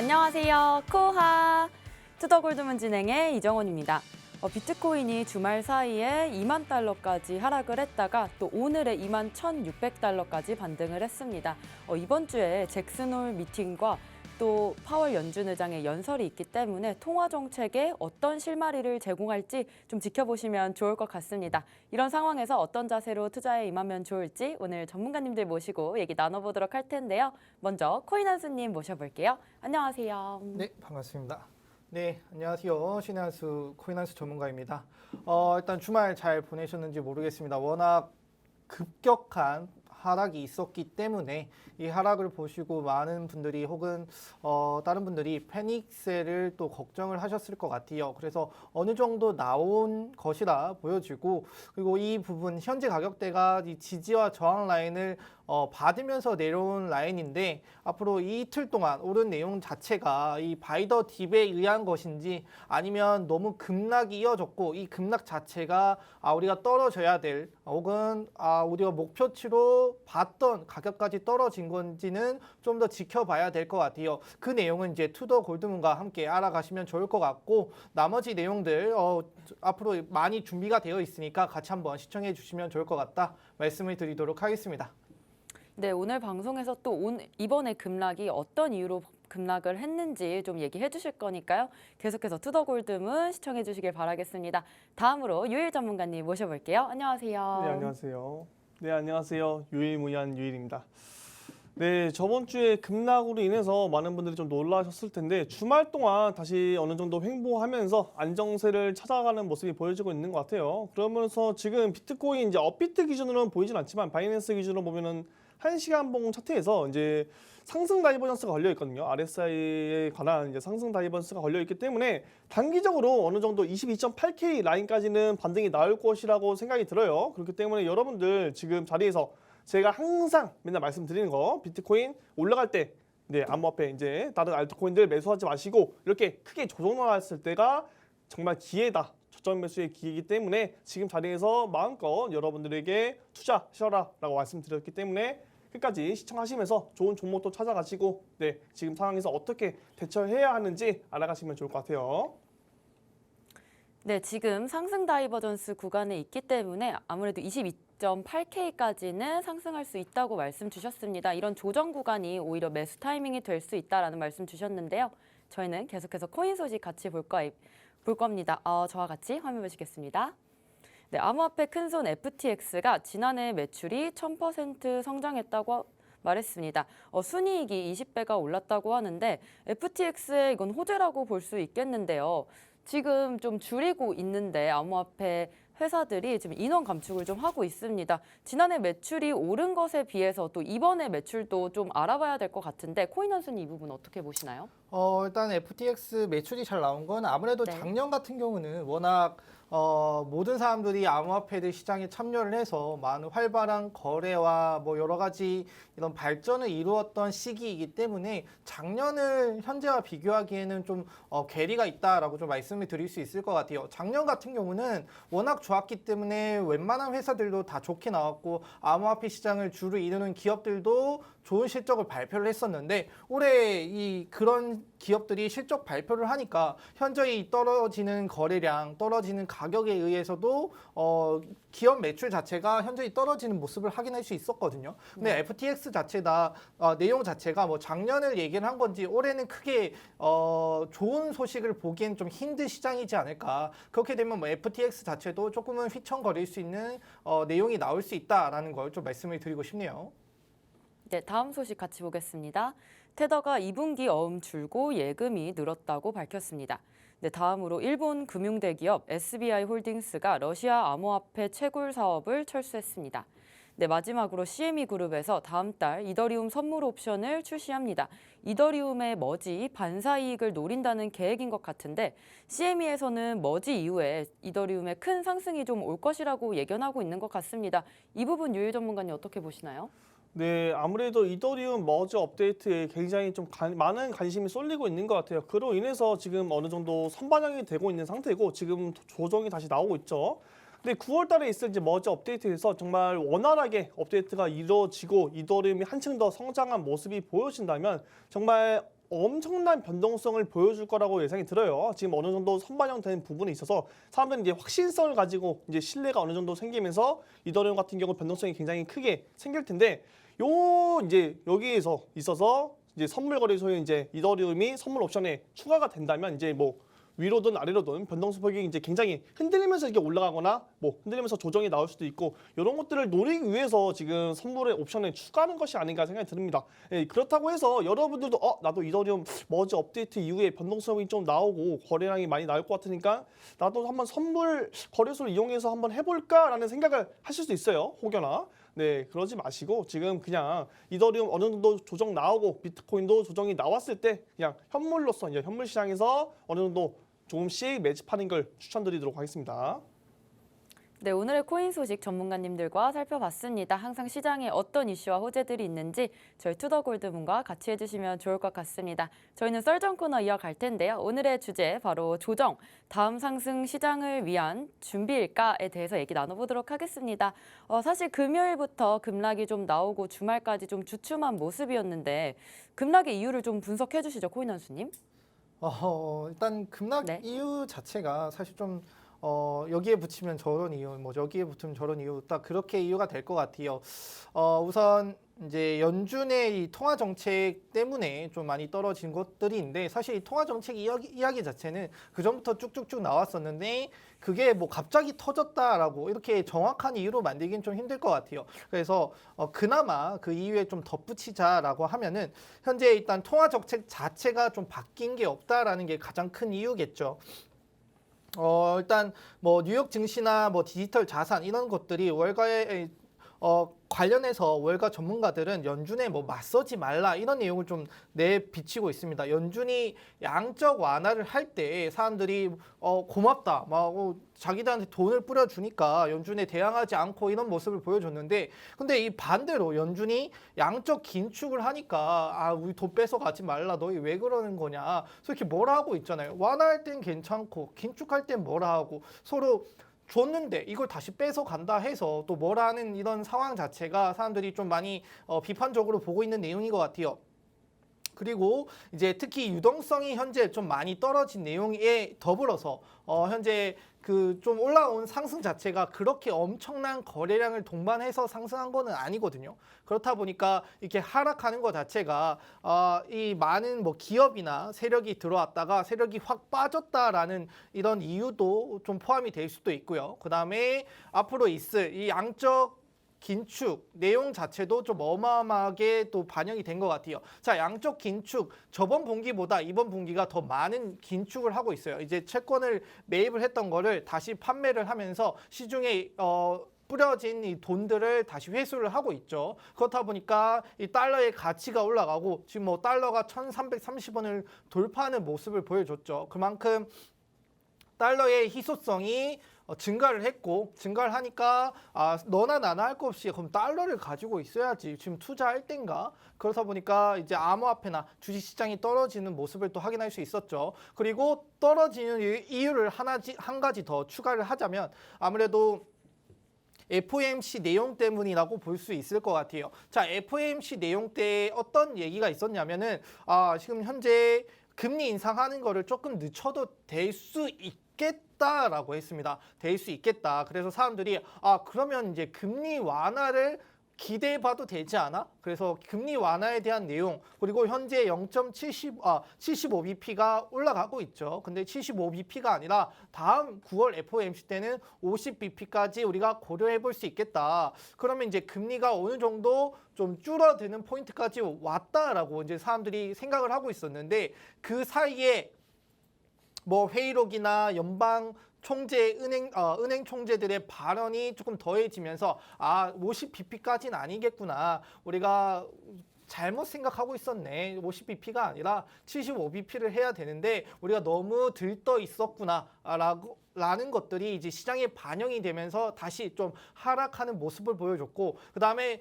안녕하세요. 코하 투더골드문 진행의 이정원입니다. 비트코인이 주말 사이에 2만 달러까지 하락을 했다가 또 오늘의 2만 1,600달러까지 반등을 했습니다. 이번 주에 잭슨 홀 미팅과 또 파월 연준 의장의 연설이 있기 때문에 통화 정책에 어떤 실마리를 제공할지 좀 지켜보시면 좋을 것 같습니다. 이런 상황에서 어떤 자세로 투자에 임하면 좋을지 오늘 전문가님들 모시고 얘기 나눠보도록 할 텐데요. 먼저 코인한수님 모셔볼게요. 안녕하세요. 네, 반갑습니다. 네, 안녕하세요. 신의 한수 코인한수 전문가입니다. 일단 주말 잘 보내셨는지 모르겠습니다. 워낙 급격한 하락이 있었기 때문에 이 하락을 보시고 많은 분들이 혹은 다른 분들이 패닉셀을 또 걱정을 하셨을 것 같아요. 그래서 어느 정도 나온 것이라 보여지고, 그리고 이 부분 현재 가격대가 이 지지와 저항 라인을 받으면서 내려온 라인인데, 앞으로 이 이틀 동안 오른 내용 자체가 이 바이 더 딥에 의한 것인지 아니면 너무 급락이 이어졌고 이 급락 자체가 우리가 떨어져야 될 혹은 우리가 목표치로 봤던 가격까지 떨어진 건지는 좀 더 지켜봐야 될 것 같아요. 그 내용은 이제 투더 골드문과 함께 알아가시면 좋을 것 같고, 나머지 내용들 앞으로 많이 준비가 되어 있으니까 같이 한번 시청해 주시면 좋을 것 같다 말씀을 드리도록 하겠습니다. 네, 오늘 방송에서 또 이번에 급락이 어떤 이유로 급락을 했는지 좀 얘기해 주실 거니까요. 계속해서 투더골드문 시청해 주시길 바라겠습니다. 다음으로 유일 전문가님 모셔볼게요. 안녕하세요. 네, 안녕하세요. 네, 안녕하세요. 유일무이한 유일입니다. 네, 저번 주에 급락으로 인해서 많은 분들이 좀 놀라셨을 텐데 주말 동안 다시 어느 정도 횡보하면서 안정세를 찾아가는 모습이 보여지고 있는 것 같아요. 그러면서 지금 비트코인 이제 업비트 기준으로는 보이진 않지만 바이낸스 기준으로 보면은 1시간 봉 차트에서 이제 상승 다이버전스가 걸려 있거든요. RSI에 관한 이제 상승 다이버전스가 걸려 있기 때문에 단기적으로 어느 정도 22.8K 라인까지는 반등이 나올 것이라고 생각이 들어요. 그렇기 때문에 여러분들 지금 자리에서 제가 항상 맨날 말씀드리는 거, 비트코인 올라갈 때 암호화폐 이제 다른 알트코인들 매수하지 마시고 이렇게 크게 조정 나왔을 때가 정말 기회다. 저점 매수의 기회이기 때문에 지금 자리에서 마음껏 여러분들에게 투자하셔라 라고 말씀드렸기 때문에 끝까지 시청하시면서 좋은 종목도 찾아가시고 지금 상황에서 어떻게 대처해야 하는지 알아가시면 좋을 것 같아요. 네, 지금 상승 다이버전스 구간에 있기 때문에 아무래도 22.8K까지는 상승할 수 있다고 말씀 주셨습니다. 이런 조정 구간이 오히려 매수 타이밍이 될 수 있다라는 말씀 주셨는데요. 저희는 계속해서 코인 소식 같이 볼 겁니다. 저와 같이 화면 보시겠습니다. 네, 암호화폐 큰손 FTX가 지난해 매출이 1000% 성장했다고 말했습니다. 순이익이 20배가 올랐다고 하는데 FTX의 이건 호재라고 볼 수 있겠는데요. 지금 좀 줄이고 있는데 암호화폐 회사들이 지금 인원 감축을 좀 하고 있습니다. 지난해 매출이 오른 것에 비해서 또 이번에 매출도 좀 알아봐야 될 것 같은데 코인원수님 이 부분 어떻게 보시나요? 일단 FTX 매출이 잘 나온 건 아무래도 네. 작년 같은 경우는 워낙 모든 사람들이 암호화폐들 시장에 참여를 해서 많은 활발한 거래와 뭐 여러 가지 이런 발전을 이루었던 시기이기 때문에 작년을 현재와 비교하기에는 좀 괴리가 있다라고 좀 말씀을 드릴 수 있을 것 같아요. 작년 같은 경우는 워낙 좋았기 때문에 웬만한 회사들도 다 좋게 나왔고 암호화폐 시장을 주로 이루는 기업들도 좋은 실적을 발표를 했었는데 올해 그런 기업들이 실적 발표를 하니까 현저히 이 떨어지는 거래량, 떨어지는 가격에 의해서도 기업 매출 자체가 현저히 떨어지는 모습을 확인할 수 있었거든요. 근데 FTX 자체다 내용 자체가 뭐 작년을 얘기를 한 건지 올해는 크게 좋은 소식을 보기엔 좀 힘든 시장이지 않을까. 그렇게 되면 뭐 FTX 자체도 조금은 휘청거릴 수 있는 내용이 나올 수 있다라는 걸 좀 말씀을 드리고 싶네요. 네, 다음 소식 같이 보겠습니다. 테더가 2분기 어음 줄고 예금이 늘었다고 밝혔습니다. 네, 다음으로 일본 금융대기업 SBI 홀딩스가 러시아 암호화폐 채굴 사업을 철수했습니다. 네, 마지막으로 CME 그룹에서 다음 달 이더리움 선물 옵션을 출시합니다. 이더리움의 머지 반사 이익을 노린다는 계획인 것 같은데 CME에서는 머지 이후에 이더리움의 큰 상승이 좀 올 것이라고 예견하고 있는 것 같습니다. 이 부분 유일 전문가님 어떻게 보시나요? 네, 아무래도 이더리움 머지 업데이트에 굉장히 좀 많은 관심이 쏠리고 있는 것 같아요. 그로 인해서 지금 어느 정도 선반영이 되고 있는 상태고 지금 조정이 다시 나오고 있죠. 근데 9월 달에 있을 이제 머지 업데이트에서 정말 원활하게 업데이트가 이루어지고 이더리움이 한층 더 성장한 모습이 보여진다면 정말 엄청난 변동성을 보여줄 거라고 예상이 들어요. 지금 어느 정도 선반영된 부분에 있어서 사람들은 이제 확신성을 가지고 이제 신뢰가 어느 정도 생기면서 이더리움 같은 경우 변동성이 굉장히 크게 생길 텐데 요 이제 여기에서 있어서 이제 선물 거래소에 이제 이더리움이 선물 옵션에 추가가 된다면 이제 뭐 위로든 아래로든 변동폭이 이제 굉장히 흔들리면서 이렇게 올라가거나 뭐 흔들리면서 조정이 나올 수도 있고 이런 것들을 노리기 위해서 지금 선물의 옵션에 추가하는 것이 아닌가 생각이 듭니다. 예, 그렇다고 해서 여러분들도 나도 이더리움 머지 업데이트 이후에 변동성이 좀 나오고 거래량이 많이 나올 것 같으니까 나도 한번 선물 거래소를 이용해서 한번 해볼까라는 생각을 하실 수 있어요. 혹여나. 네, 그러지 마시고 지금 그냥 이더리움 어느 정도 조정 나오고 비트코인도 조정이 나왔을 때 그냥 현물로서 이제 현물 시장에서 어느 정도 조금씩 매집하는 걸 추천드리도록 하겠습니다. 네, 오늘의 코인 소식 전문가님들과 살펴봤습니다. 항상 시장에 어떤 이슈와 호재들이 있는지 저희 투더골드문과 같이 해주시면 좋을 것 같습니다. 저희는 썰전 코너 이어갈 텐데요. 오늘의 주제 바로 조정, 다음 상승 시장을 위한 준비일까에 대해서 얘기 나눠보도록 하겠습니다. 사실 금요일부터 급락이 좀 나오고 주말까지 좀 주춤한 모습이었는데 급락의 이유를 좀 분석해 주시죠, 코인 원수님. 일단 급락 네. 이유 자체가 사실 좀 여기에 붙이면 저런 이유, 뭐 여기에 붙으면 저런 이유, 딱 그렇게 이유가 될 것 같아요. 우선 이제 연준의 이 통화 정책 때문에 좀 많이 떨어진 것들이 있는데 사실 이 통화 정책 이야기 자체는 그 전부터 쭉쭉쭉 나왔었는데 그게 뭐 갑자기 터졌다라고 이렇게 정확한 이유로 만들긴 좀 힘들 것 같아요. 그래서 그나마 그 이유에 좀 덧붙이자라고 하면은 현재 일단 통화 정책 자체가 좀 바뀐 게 없다라는 게 가장 큰 이유겠죠. 일단 뭐 뉴욕 증시나 뭐 디지털 자산 이런 것들이 월가에 관련해서 월가 전문가들은 연준에 뭐 맞서지 말라 이런 내용을 좀 내비치고 있습니다. 연준이 양적 완화를 할 때 사람들이 고맙다, 막 자기들한테 돈을 뿌려주니까 연준에 대항하지 않고 이런 모습을 보여줬는데, 근데 이 반대로 연준이 양적 긴축을 하니까 우리 돈 뺏어가지 말라, 너희 왜 그러는 거냐, 그래서 이렇게 뭐라 하고 있잖아요. 완화할 땐 괜찮고 긴축할 땐 뭐라 하고 서로 줬는데 이걸 다시 뺏어 간다 해서 또 뭐라 하는 이런 상황 자체가 사람들이 좀 많이 비판적으로 보고 있는 내용인 것 같아요. 그리고 이제 특히 유동성이 현재 좀 많이 떨어진 내용에 더불어서 현재 그 좀 올라온 상승 자체가 그렇게 엄청난 거래량을 동반해서 상승한 거는 아니거든요. 그렇다 보니까 이렇게 하락하는 것 자체가 이 많은 뭐 기업이나 세력이 들어왔다가 세력이 확 빠졌다라는 이런 이유도 좀 포함이 될 수도 있고요. 그다음에 앞으로 있을 이 양적 긴축 내용 자체도 좀 어마어마하게 또 반영이 된 것 같아요. 자, 양적 긴축 저번 분기보다 이번 분기가 더 많은 긴축을 하고 있어요. 이제 채권을 매입을 했던 거를 다시 판매를 하면서 시중에 뿌려진 이 돈들을 다시 회수를 하고 있죠. 그렇다 보니까 이 달러의 가치가 올라가고 지금 뭐 달러가 1,330원을 돌파하는 모습을 보여줬죠. 그만큼 달러의 희소성이 증가를 했고, 증가를 하니까 너나 나나 할 거 없이 그럼 달러를 가지고 있어야지, 지금 투자할 땐가. 그러다 보니까 이제 암호화폐나 주식시장이 떨어지는 모습을 또 확인할 수 있었죠. 그리고 떨어지는 이유를 한 가지 더 추가를 하자면 아무래도 FOMC 내용 때문이라고 볼 수 있을 것 같아요. 자, FOMC 내용 때 어떤 얘기가 있었냐면은 지금 현재 금리 인상하는 거를 조금 늦춰도 될 수 있겠다라고 했습니다. 될 수 있겠다. 그래서 사람들이 그러면 이제 금리 완화를 기대해봐도 되지 않아? 그래서 금리 완화에 대한 내용, 그리고 현재 0.75bp가 올라가고 있죠. 근데 75bp가 아니라 다음 9월 FOMC 때는 50bp까지 우리가 고려해 볼 수 있겠다. 그러면 이제 금리가 어느 정도 좀 줄어드는 포인트까지 왔다라고 이제 사람들이 생각을 하고 있었는데, 그 사이에 뭐 회의록이나 연방 총재, 은행 총재들의 발언이 조금 더해지면서 50bp까지는 아니겠구나, 우리가 잘못 생각하고 있었네, 50bp가 아니라 75bp를 해야 되는데 우리가 너무 들떠 있었구나 라는 것들이 이제 시장에 반영이 되면서 다시 좀 하락하는 모습을 보여줬고, 그 다음에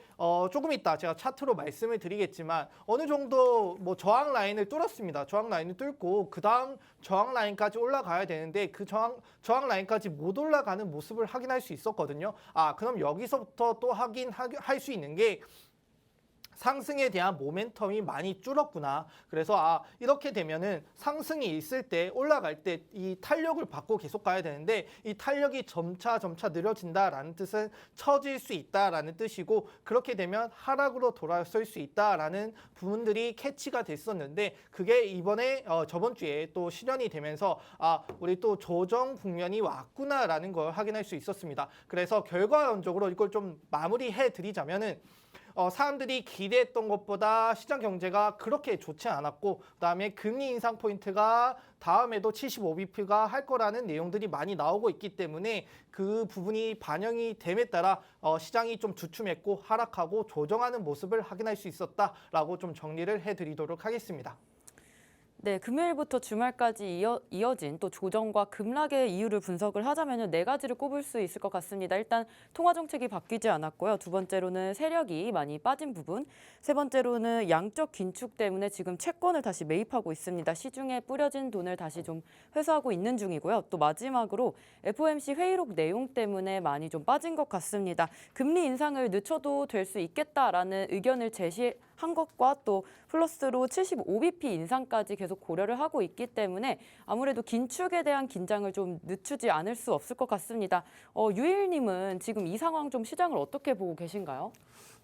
조금 이따 제가 차트로 말씀을 드리겠지만 어느 정도 뭐 저항 라인을 뚫었습니다. 저항 라인을 뚫고 그 다음 저항 라인까지 올라가야 되는데 그 저항 라인까지 못 올라가는 모습을 확인할 수 있었거든요. 그럼 여기서부터 또 할 수 있는 게, 상승에 대한 모멘텀이 많이 줄었구나. 그래서 이렇게 되면은 상승이 있을 때 올라갈 때 이 탄력을 받고 계속 가야 되는데 이 탄력이 점차 느려진다라는 뜻은 처질 수 있다라는 뜻이고 그렇게 되면 하락으로 돌아설 수 있다라는 부분들이 캐치가 됐었는데 그게 이번에 저번 주에 또 실현이 되면서 우리 또 조정 국면이 왔구나라는 걸 확인할 수 있었습니다. 그래서 결과론적으로 이걸 좀 마무리해 드리자면은 사람들이 기대했던 것보다 시장 경제가 그렇게 좋지 않았고 그다음에 금리 인상 포인트가 다음에도 75bp가 할 거라는 내용들이 많이 나오고 있기 때문에 그 부분이 반영이 됨에 따라 시장이 좀 주춤했고 하락하고 조정하는 모습을 확인할 수 있었다라고 좀 정리를 해드리도록 하겠습니다. 네, 금요일부터 주말까지 이어진 또 조정과 급락의 이유를 분석을 하자면 네 가지를 꼽을 수 있을 것 같습니다. 일단 통화 정책이 바뀌지 않았고요. 두 번째로는 세력이 많이 빠진 부분. 세 번째로는 양적 긴축 때문에 지금 채권을 다시 매입하고 있습니다. 시중에 뿌려진 돈을 다시 좀 회수하고 있는 중이고요. 또 마지막으로 FOMC 회의록 내용 때문에 많이 좀 빠진 것 같습니다. 금리 인상을 늦춰도 될 수 있겠다라는 의견을 제시한 것과 또 플러스로 75bp 인상까지 계속 고려를 하고 있기 때문에 아무래도 긴축에 대한 긴장을 좀 늦추지 않을 수 없을 것 같습니다. 유일님은 지금 이 상황 좀 시장을 어떻게 보고 계신가요?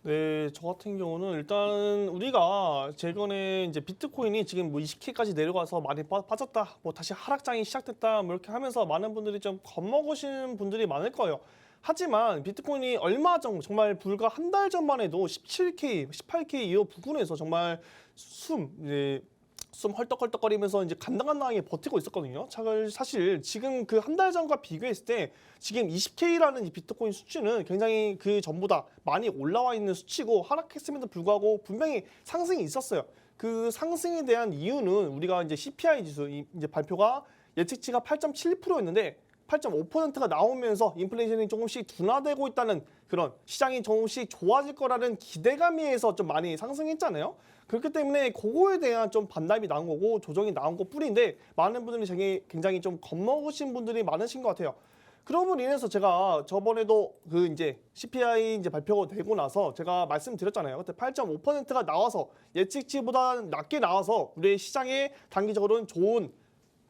네, 저 같은 경우는 일단 우리가 최근에 이제 비트코인이 지금 뭐 20K까지 내려가서 많이 빠졌다, 뭐 다시 하락장이 시작됐다, 뭐 이렇게 하면서 많은 분들이 좀 겁먹으신 분들이 많을 거예요. 하지만 비트코인이 얼마 전 정말 불과 한 달 전만 해도 17K, 18K 이후 부근에서 정말 숨 헐떡헐떡거리면서 이제 간당간당하게 버티고 있었거든요. 사실 지금 그 한 달 전과 비교했을 때 지금 20K라는 이 비트코인 수치는 굉장히 그 전보다 많이 올라와 있는 수치고 하락했음에도 불구하고 분명히 상승이 있었어요. 그 상승에 대한 이유는 우리가 이제 CPI 지수 이제 발표가 예측치가 8.7%였는데 8.5%가 나오면서 인플레이션이 조금씩 둔화되고 있다는 그런 시장이 조금씩 좋아질 거라는 기대감에서 좀 많이 상승했잖아요. 그렇기 때문에 그거에 대한 좀 반납이 나온 거고 조정이 나온 것 뿐인데 많은 분들이 굉장히 좀 겁먹으신 분들이 많으신 것 같아요. 그럼으로 인해서 제가 저번에도 그 이제 CPI 이제 발표가 되고 나서 제가 말씀드렸잖아요. 그때 8.5%가 나와서 예측치보다 낮게 나와서 우리 시장에 단기적으로는 좋은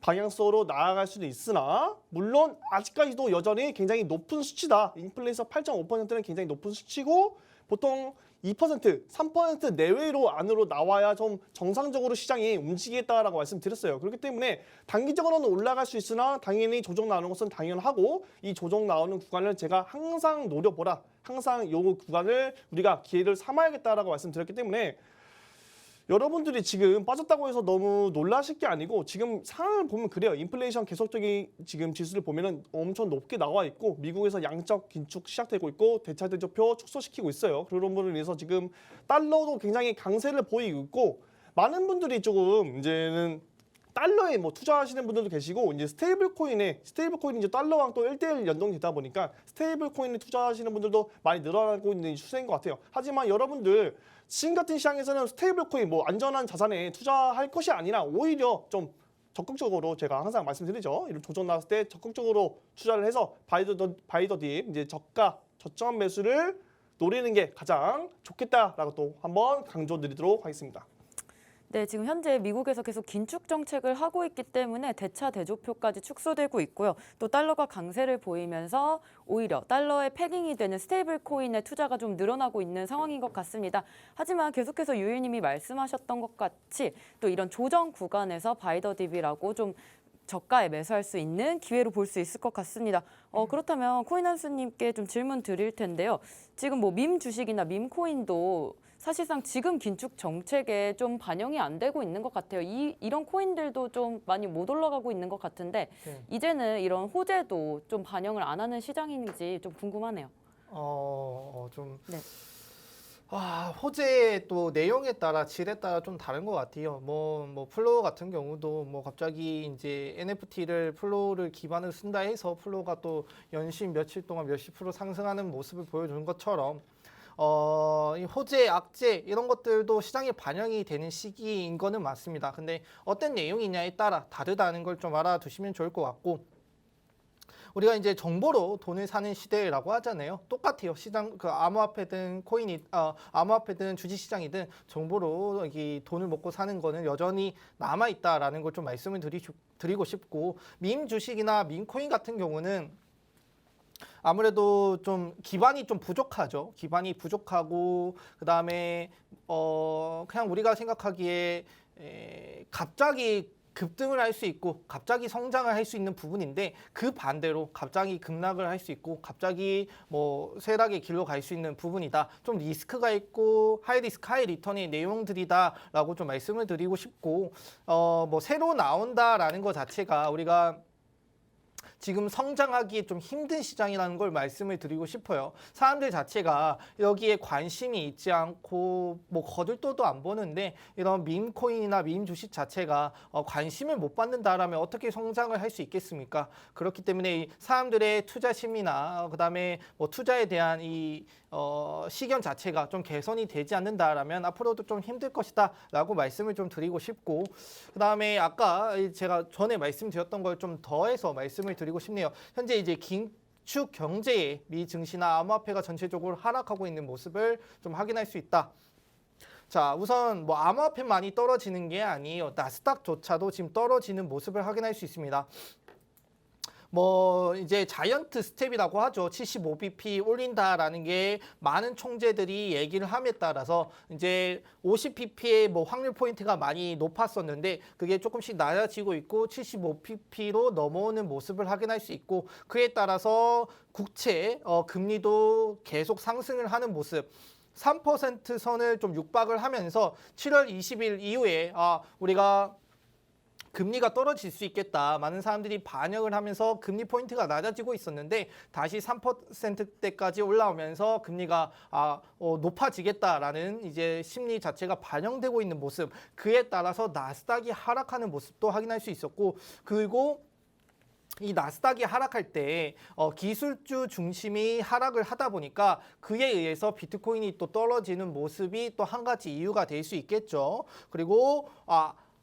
방향성으로 나아갈 수도 있으나 물론 아직까지도 여전히 굉장히 높은 수치다. 인플레이션 8.5%는 굉장히 높은 수치고 보통 2%, 3% 내외로 안으로 나와야 좀 정상적으로 시장이 움직이겠다라고 말씀드렸어요. 그렇기 때문에 단기적으로는 올라갈 수 있으나 당연히 조정 나오는 것은 당연하고 이 조정 나오는 구간을 제가 항상 노려보라. 항상 이 구간을 우리가 기회를 삼아야겠다라고 말씀드렸기 때문에 여러분들이 지금 빠졌다고 해서 너무 놀라실 게 아니고 지금 상황을 보면 그래요. 인플레이션 계속적인 지금 지수를 보면은 엄청 높게 나와 있고 미국에서 양적 긴축 시작되고 있고 대차 대조표 축소시키고 있어요. 그런 부분을 위해서 지금 달러도 굉장히 강세를 보이고 있고 많은 분들이 조금 이제는 달러에 뭐 투자하시는 분들도 계시고 이제 스테이블 코인이 이제 달러랑 또 1대1 연동되다 보니까 스테이블 코인에 투자하시는 분들도 많이 늘어나고 있는 추세인 것 같아요. 하지만 여러분들 지금 같은 시장에서는 스테이블 코인 뭐 안전한 자산에 투자할 것이 아니라 오히려 좀 적극적으로 제가 항상 말씀드리죠. 이런 조정 나왔을 때 적극적으로 투자를 해서 바이더딥 이제 저가 저점 매수를 노리는 게 가장 좋겠다라고 또 한번 강조드리도록 하겠습니다. 네, 지금 현재 미국에서 계속 긴축 정책을 하고 있기 때문에 대차 대조표까지 축소되고 있고요. 또 달러가 강세를 보이면서 오히려 달러의 패깅이 되는 스테이블 코인의 투자가 좀 늘어나고 있는 상황인 것 같습니다. 하지만 계속해서 유일님이 말씀하셨던 것 같이 또 이런 조정 구간에서 바이더딥이라고 좀 저가에 매수할 수 있는 기회로 볼 수 있을 것 같습니다. 그렇다면 코인한수님께 좀 질문 드릴 텐데요. 지금 뭐 밈 주식이나 밈 코인도 사실상 지금 긴축 정책에 좀 반영이 안 되고 있는 것 같아요. 이런 코인들도 좀 많이 못 올라가고 있는 것 같은데 이제는 이런 호재도 좀 반영을 안 하는 시장인지 좀 궁금하네요. 네. 호재의 또 내용에 따라 질에 따라 좀 다른 것 같아요. 뭐 플로우 같은 경우도 뭐 갑자기 이제 NFT를 플로우를 기반으로 쓴다 해서 플로우가 또 연신 며칠 동안 몇십 프로 상승하는 모습을 보여주는 것처럼 이 호재, 악재 이런 것들도 시장에 반영이 되는 시기인 거는 맞습니다. 근데 어떤 내용이냐에 따라 다르다는 걸 좀 알아두시면 좋을 것 같고 우리가 이제 정보로 돈을 사는 시대라고 하잖아요. 똑같아요. 시장 그 암호화폐든 암호화폐든 주식시장이든 정보로 이 돈을 먹고 사는 거는 여전히 남아 있다라는 걸 좀 말씀을 드리고 싶고, 밈 주식이나 밈 코인 같은 경우는 아무래도 좀 기반이 좀 부족하죠. 기반이 부족하고 그다음에 그냥 우리가 생각하기에 갑자기 급등을 할 수 있고 갑자기 성장을 할 수 있는 부분인데, 그 반대로 갑자기 급락을 할 수 있고 갑자기 뭐 쇠락의 길로 갈 수 있는 부분이다. 좀 리스크가 있고 하이 리스크 하이 리턴의 내용들이다라고 좀 말씀을 드리고 싶고, 뭐 새로 나온다라는 것 자체가 우리가 지금 성장하기 좀 힘든 시장이라는 걸 말씀을 드리고 싶어요. 사람들 자체가 여기에 관심이 있지 않고 뭐 거들떠도 안 보는데, 이런 밈코인이나 밈 주식 자체가 관심을 못 받는다라면 어떻게 성장을 할 수 있겠습니까? 그렇기 때문에 이 사람들의 투자 심리나 그다음에 뭐 투자에 대한 이 시견 자체가 좀 개선이 되지 않는다라면 앞으로도 좀 힘들 것이다라고 말씀을 좀 드리고 싶고, 그다음에 아까 제가 전에 말씀드렸던 걸 좀 더해서 말씀을 드리고 싶네요. 현재 이제 긴축 경제에 미 증시나 암호화폐가 전체적으로 하락하고 있는 모습을 좀 확인할 수 있다. 자, 우선 뭐 암호화폐만이 떨어지는 게 아니에요. 나스닥조차도 지금 떨어지는 모습을 확인할 수 있습니다. 뭐 이제 자이언트 스텝이라고 하죠. 75bp 올린다라는 게 많은 총재들이 얘기를 함에 따라서 이제 50bp의 뭐 확률 포인트가 많이 높았었는데 그게 조금씩 낮아지고 있고 75bp로 넘어오는 모습을 확인할 수 있고, 그에 따라서 국채 금리도 계속 상승을 하는 모습. 3% 선을 좀 육박을 하면서 7월 20일 이후에 우리가 금리가 떨어질 수 있겠다. 많은 사람들이 반영을 하면서 금리 포인트가 낮아지고 있었는데 다시 3%대까지 올라오면서 금리가 높아지겠다라는 이제 심리 자체가 반영되고 있는 모습. 그에 따라서 나스닥이 하락하는 모습도 확인할 수 있었고, 그리고 이 나스닥이 하락할 때 기술주 중심이 하락을 하다 보니까 그에 의해서 비트코인이 또 떨어지는 모습이 또 한 가지 이유가 될 수 있겠죠. 그리고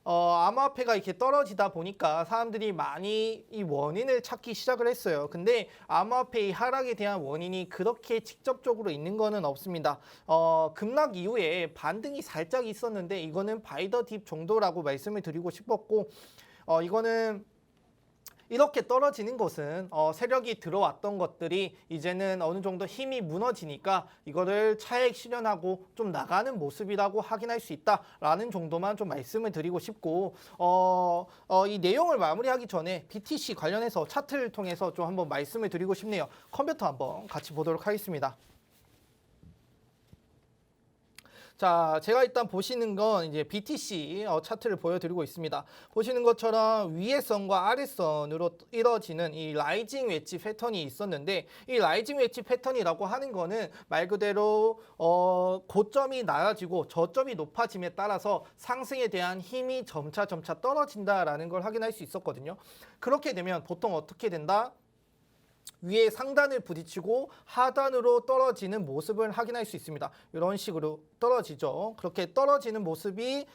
암호화폐가 이렇게 떨어지다 보니까 사람들이 많이 이 원인을 찾기 시작을 했어요. 근데 암호화폐의 하락에 대한 원인이 그렇게 직접적으로 있는 거는 없습니다. 급락 이후에 반등이 살짝 있었는데 이거는 바이 더 딥 정도라고 말씀을 드리고 싶었고, 이거는 이렇게 떨어지는 것은 세력이 들어왔던 것들이 이제는 어느 정도 힘이 무너지니까 이거를 차액 실현하고 좀 나가는 모습이라고 확인할 수 있다라는 정도만 좀 말씀을 드리고 싶고, 이 내용을 마무리하기 전에 BTC 관련해서 차트를 통해서 좀 한번 말씀을 드리고 싶네요. 컴퓨터 한번 같이 보도록 하겠습니다. 자, 제가 일단 보시는 건 이제 BTC 차트를 보여드리고 있습니다. 보시는 것처럼 위의 선과 아래 선으로 이뤄지는 이 라이징 웨지 패턴이 있었는데, 이 라이징 웨지 패턴이라고 하는 거는 말 그대로 고점이 낮아지고 저점이 높아짐에 따라서 상승에 대한 힘이 점차 떨어진다라는 걸 확인할 수 있었거든요. 그렇게 되면 보통 어떻게 된다? 위에 상단을 부딪히고 하단으로 떨어지는 모습을 확인할 수 있습니다. 이런 식으로 떨어지죠. 그렇게 떨어지는 모습이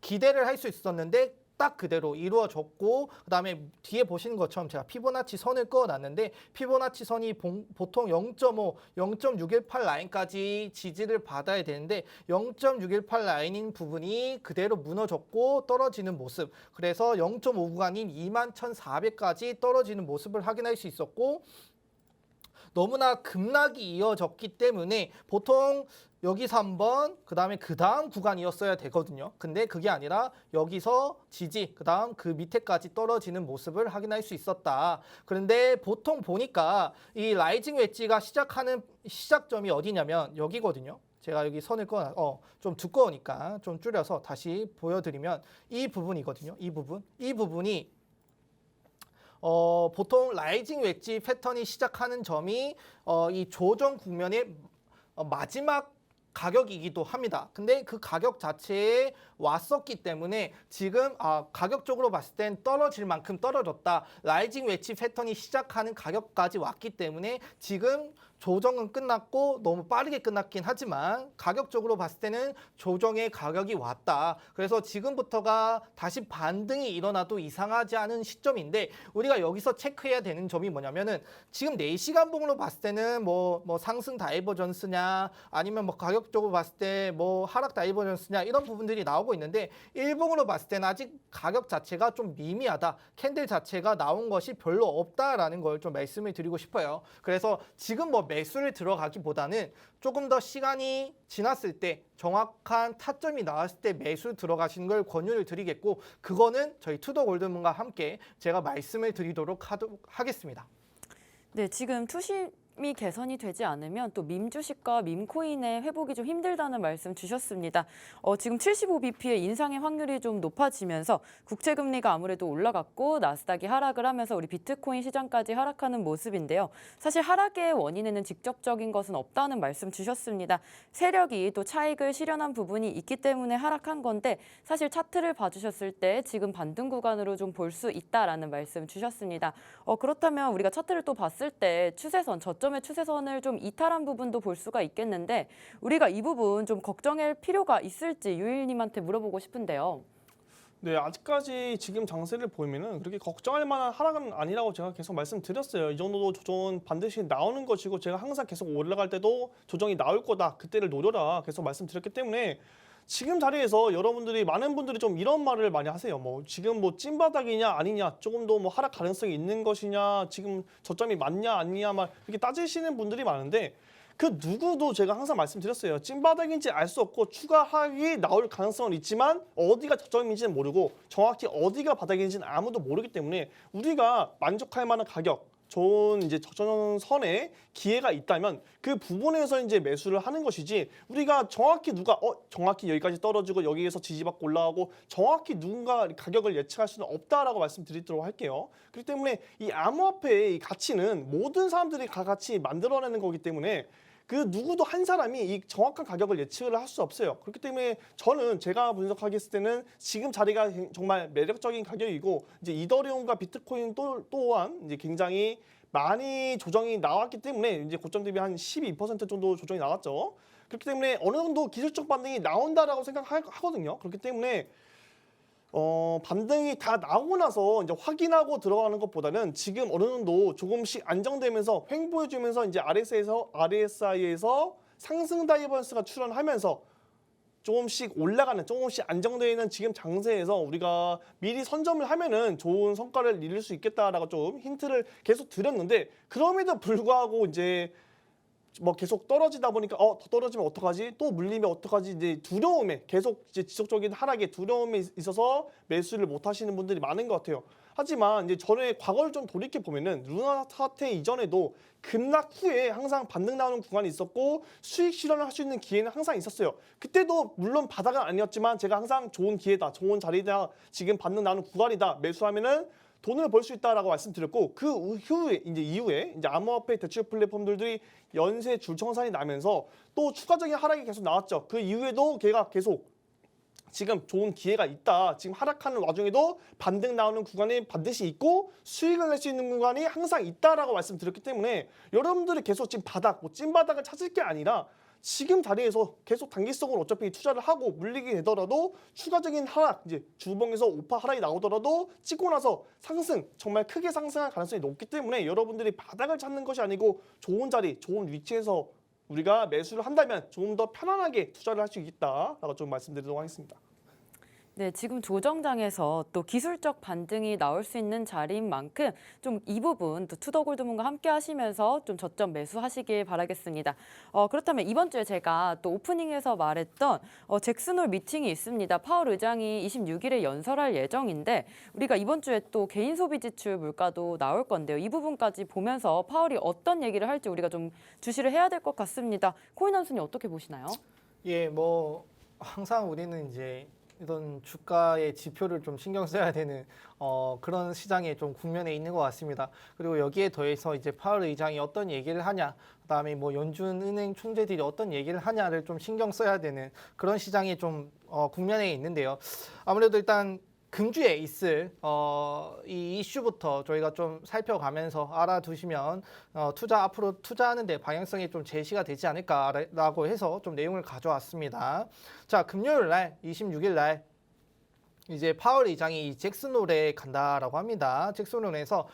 기대를 할 수 있었는데 딱 그대로 이루어졌고, 그 다음에 뒤에 보시는 것처럼 제가 피보나치 선을 그어놨는데 피보나치 선이 보통 0.5, 0.618 라인까지 지지를 받아야 되는데 0.618 라인인 부분이 그대로 무너졌고 떨어지는 모습. 그래서 0.5 구간인 21,400까지 떨어지는 모습을 확인할 수 있었고, 너무나 급락이 이어졌기 때문에 보통 여기서 한번 그 다음 구간이었어야 되거든요. 근데 그게 아니라 여기서 지지, 그 다음 그 밑에까지 떨어지는 모습을 확인할 수 있었다. 그런데 보통 보니까 이 라이징 웨지가 시작하는 시작점이 어디냐면 여기거든요. 제가 여기 선을 좀 두꺼우니까 좀 줄여서 다시 보여드리면 이 부분이거든요. 이 부분이 보통 라이징 웨지 패턴이 시작하는 점이 이 조정 국면의 마지막 가격이기도 합니다. 근데 그 가격 자체에 왔었기 때문에 지금 가격적으로 봤을 땐 떨어질 만큼 떨어졌다. 라이징 웨지 패턴이 시작하는 가격까지 왔기 때문에 지금 조정은 끝났고 너무 빠르게 끝났긴 하지만 가격적으로 봤을 때는 조정의 가격이 왔다. 그래서 지금부터가 다시 반등이 일어나도 이상하지 않은 시점인데 우리가 여기서 체크해야 되는 점이 뭐냐면은 지금 4시간 봉으로 봤을 때는 뭐 상승 다이버전스냐 아니면 뭐 가격적으로 봤을 때 뭐 하락 다이버전스냐 이런 부분들이 나오고 있는데 일봉으로 봤을 때는 아직 가격 자체가 좀 미미하다. 캔들 자체가 나온 것이 별로 없다라는 걸 좀 말씀을 드리고 싶어요. 그래서 지금 뭐 매수를 들어가기보다는 조금 더 시간이 지났을 때 정확한 타점이 나왔을 때 매수 들어가시는 걸 권유를 드리겠고 그거는 저희 투더 골드문과 함께 제가 말씀을 드리도록 하겠습니다. 네, 지금 투심이 개선이 되지 않으면 또 밈주식과 밈코인의 회복이 좀 힘들다는 말씀 주셨습니다. 지금 75bp의 인상의 확률이 좀 높아지면서 국채금리가 아무래도 올라갔고 나스닥이 하락을 하면서 우리 비트코인 시장까지 하락하는 모습인데요. 사실 하락의 원인에는 직접적인 것은 없다는 말씀 주셨습니다. 세력이 또 차익을 실현한 부분이 있기 때문에 하락한 건데 사실 차트를 봐주셨을 때 지금 반등 구간으로 좀 볼 수 있다라는 말씀 주셨습니다. 그렇다면 우리가 차트를 또 봤을 때 추세선, 저점의 추세선을 좀 이탈한 부분도 볼 수가 있겠는데 우리가 이 부분 좀 걱정할 필요가 있을지 유일님한테 물어보고 싶은데요. 네, 아직까지 지금 장세를 보면은 그렇게 걱정할 만한 하락은 아니라고 제가 계속 말씀드렸어요. 이 정도도 조정은 반드시 나오는 것이고 제가 항상 계속 올라갈 때도 조정이 나올 거다. 그때를 노려라. 계속 말씀드렸기 때문에 지금 자리에서 여러분들이 많은 분들이 좀 이런 말을 많이 하세요. 뭐 지금 뭐 찐바닥이냐 아니냐, 조금 더 뭐 하락 가능성이 있는 것이냐, 지금 저점이 맞냐 아니냐 막 이렇게 따지시는 분들이 많은데 그 누구도 제가 항상 말씀드렸어요. 찐바닥인지 알 수 없고 추가 하락이 나올 가능성은 있지만 어디가 저점인지는 모르고 정확히 어디가 바닥인지는 아무도 모르기 때문에 우리가 만족할 만한 가격, 좋은 이제 저점선에 기회가 있다면 그 부분에서 이제 매수를 하는 것이지 우리가 정확히 누가 정확히 여기까지 떨어지고 여기에서 지지받고 올라가고 정확히 누군가 가격을 예측할 수는 없다라고 말씀드리도록 할게요. 그렇기 때문에 이 암호화폐의 이 가치는 모든 사람들이 다 같이 만들어내는 거기 때문에 그 누구도 한 사람이 이 정확한 가격을 예측을 할 수 없어요. 그렇기 때문에 저는 제가 분석하겠을 때는 지금 자리가 정말 매력적인 가격이고 이제 이더리움과 비트코인 또한 이제 굉장히 많이 조정이 나왔기 때문에 이제 고점 대비 한 12% 정도 조정이 나왔죠. 그렇기 때문에 어느 정도 기술적 반등이 나온다라고 생각하거든요. 그렇기 때문에 반등이 다 나오고 나서 이제 확인하고 들어가는 것보다는 지금 어느 정도 조금씩 안정되면서 횡보해주면서 이제 RSI에서 상승 다이버전스가 출현하면서 조금씩 올라가는, 조금씩 안정되어 있는 지금 장세에서 우리가 미리 선점을 하면은 좋은 성과를 이룰 수 있겠다라고 좀 힌트를 계속 드렸는데 그럼에도 불구하고 이제 뭐 계속 떨어지다 보니까 더 떨어지면 어떡하지? 또 물리면 어떡하지? 이제 두려움에 계속 이제 지속적인 하락에 두려움에 있어서 매수를 못 하시는 분들이 많은 것 같아요. 하지만 이제 전에 과거를 좀 돌이켜 보면은 루나 사태 이전에도 급락 후에 항상 반등 나오는 구간이 있었고 수익 실현을 할 수 있는 기회는 항상 있었어요. 그때도 물론 바닥은 아니었지만 제가 항상 좋은 기회다, 좋은 자리다, 지금 반등 나오는 구간이다, 매수하면은 돈을 벌 수 있다라고 말씀드렸고 그 이후에 이제 암호화폐 대출 플랫폼들이 연쇄 줄청산이 나면서 또 추가적인 하락이 계속 나왔죠. 그 이후에도 걔가 계속 지금 좋은 기회가 있다. 지금 하락하는 와중에도 반등 나오는 구간이 반드시 있고 수익을 낼 수 있는 구간이 항상 있다라고 말씀드렸기 때문에 여러분들이 계속 지금 바닥, 뭐 찐바닥을 찾을 게 아니라 지금 자리에서 계속 단기성으로 어차피 투자를 하고 물리게 되더라도 추가적인 하락, 이제 주봉에서 5% 하락이 나오더라도 찍고 나서 상승, 정말 크게 상승할 가능성이 높기 때문에 여러분들이 바닥을 찾는 것이 아니고 좋은 자리, 좋은 위치에서 우리가 매수를 한다면 조금 더 편안하게 투자를 할 수 있다라고 좀 말씀드리도록 하겠습니다. 네, 지금 조정장에서 또 기술적 반등이 나올 수 있는 자리인 만큼 좀 이 부분 또 투더골드문과 함께 하시면서 좀 저점 매수하시길 바라겠습니다. 그렇다면 이번 주에 제가 또 오프닝에서 말했던 잭슨홀 미팅이 있습니다. 파월 의장이 26일에 연설할 예정인데 우리가 이번 주에 또 개인 소비 지출 물가도 나올 건데요. 이 부분까지 보면서 파월이 어떤 얘기를 할지 우리가 좀 주시를 해야 될 것 같습니다. 코인 한순이 어떻게 보시나요? 예, 뭐 항상 우리는 이제 이런 주가의 지표를 좀 신경 써야 되는 그런 시장에 좀 국면에 있는 것 같습니다. 그리고 여기에 더해서 이제 파월 의장이 어떤 얘기를 하냐, 그다음에 뭐 연준 은행 총재들이 어떤 얘기를 하냐를 좀 신경 써야 되는 그런 시장이 좀 국면에 있는데요. 아무래도 일단 금주에 있을 이 이슈부터 저희가 좀 살펴가면서 알아두시면 앞으로 투자하는데 방향성이 좀 제시가 되지 않을까라고 해서 좀 내용을 가져왔습니다. 자, 금요일 날 26일 날 이제 파월 의장이 이 잭슨홀에 간다라고 합니다. 잭슨홀에서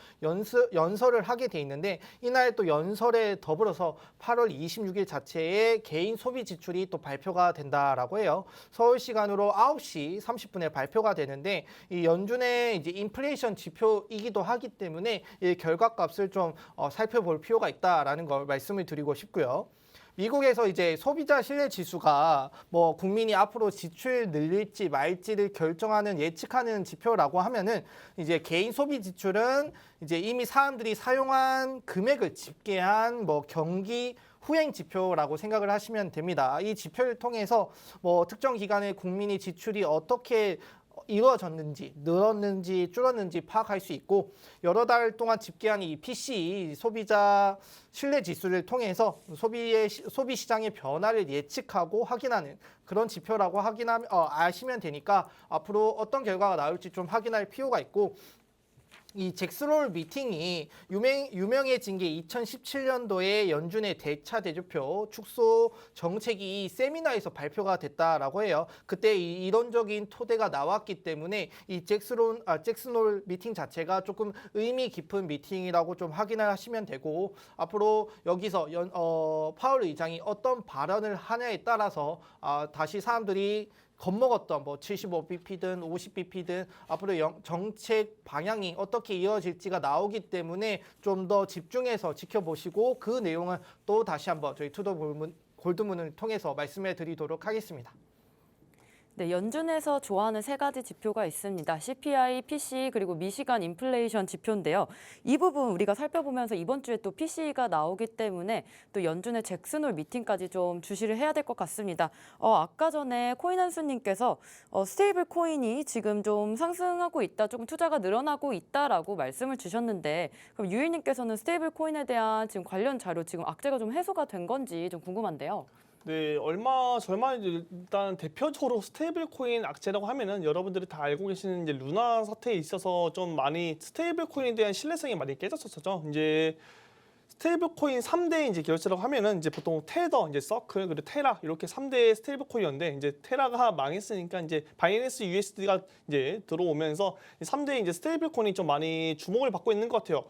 연설을 하게 돼 있는데 이날 또 연설에 더불어서 8월 26일 자체에 개인 소비 지출이 또 발표가 된다라고 해요. 서울 시간으로 9시 30분에 발표가 되는데 이 연준의 이제 인플레이션 지표이기도 하기 때문에 이 결과값을 좀 살펴볼 필요가 있다라는 걸 말씀을 드리고 싶고요. 미국에서 이제 소비자 신뢰 지수가 뭐 국민이 앞으로 지출 늘릴지 말지를 결정하는 예측하는 지표라고 하면은 이제 개인 소비 지출은 이제 이미 사람들이 사용한 금액을 집계한 뭐 경기 후행 지표라고 생각을 하시면 됩니다. 이 지표를 통해서 뭐 특정 기간에 국민이 지출이 어떻게 이루어졌는지, 늘었는지, 줄었는지 파악할 수 있고 여러 달 동안 집계한 이 PCE 소비자 신뢰 지수를 통해서 소비 시장의 변화를 예측하고 확인하는 그런 지표라고 아시면 되니까 앞으로 어떤 결과가 나올지 좀 확인할 필요가 있고 이 잭슨홀 미팅이 유명해진 게 2017년도에 연준의 대차 대조표 축소 정책이 세미나에서 발표가 됐다라고 해요. 그때 이론적인 토대가 나왔기 때문에 이 잭슨홀 미팅 자체가 조금 의미 깊은 미팅이라고 좀 확인을 하시면 되고 앞으로 여기서 파월 의장이 어떤 발언을 하냐에 따라서 다시 사람들이 겁먹었던 뭐 75bp든 50bp든 앞으로 정책 방향이 어떻게 이어질지가 나오기 때문에 좀 더 집중해서 지켜보시고 그 내용은 또 다시 한번 저희 투더 골드문을 통해서 말씀해 드리도록 하겠습니다. 네, 연준에서 좋아하는 세 가지 지표가 있습니다. CPI, PCE 그리고 미시간 인플레이션 지표인데요. 이 부분 우리가 살펴보면서 이번 주에 또 PCE가 나오기 때문에 또 연준의 잭슨홀 미팅까지 좀 주시를 해야 될 것 같습니다. 아까 전에 코인한수님께서 스테이블 코인이 지금 좀 상승하고 있다, 조금 투자가 늘어나고 있다라고 말씀을 주셨는데 그럼 유일님께서는 스테이블 코인에 대한 지금 관련 자료 지금 악재가 좀 해소가 된 건지 좀 궁금한데요. 네, 얼마 일단 대표적으로 스테이블 코인 악재라고 하면은 여러분들이 다 알고 계시는 이제 루나 사태에 있어서 좀 많이 스테이블 코인에 대한 신뢰성이 많이 깨졌었죠. 이제 스테이블 코인 3대 이제 계열사라고 하면은 이제 보통 테더, 이제 서클, 그리고 테라 이렇게 3대 스테이블 코인이었는데 이제 테라가 망했으니까 이제 바이낸스 USD가 이제 들어오면서 3대 이제 스테이블 코인이 좀 많이 주목을 받고 있는 것 같아요.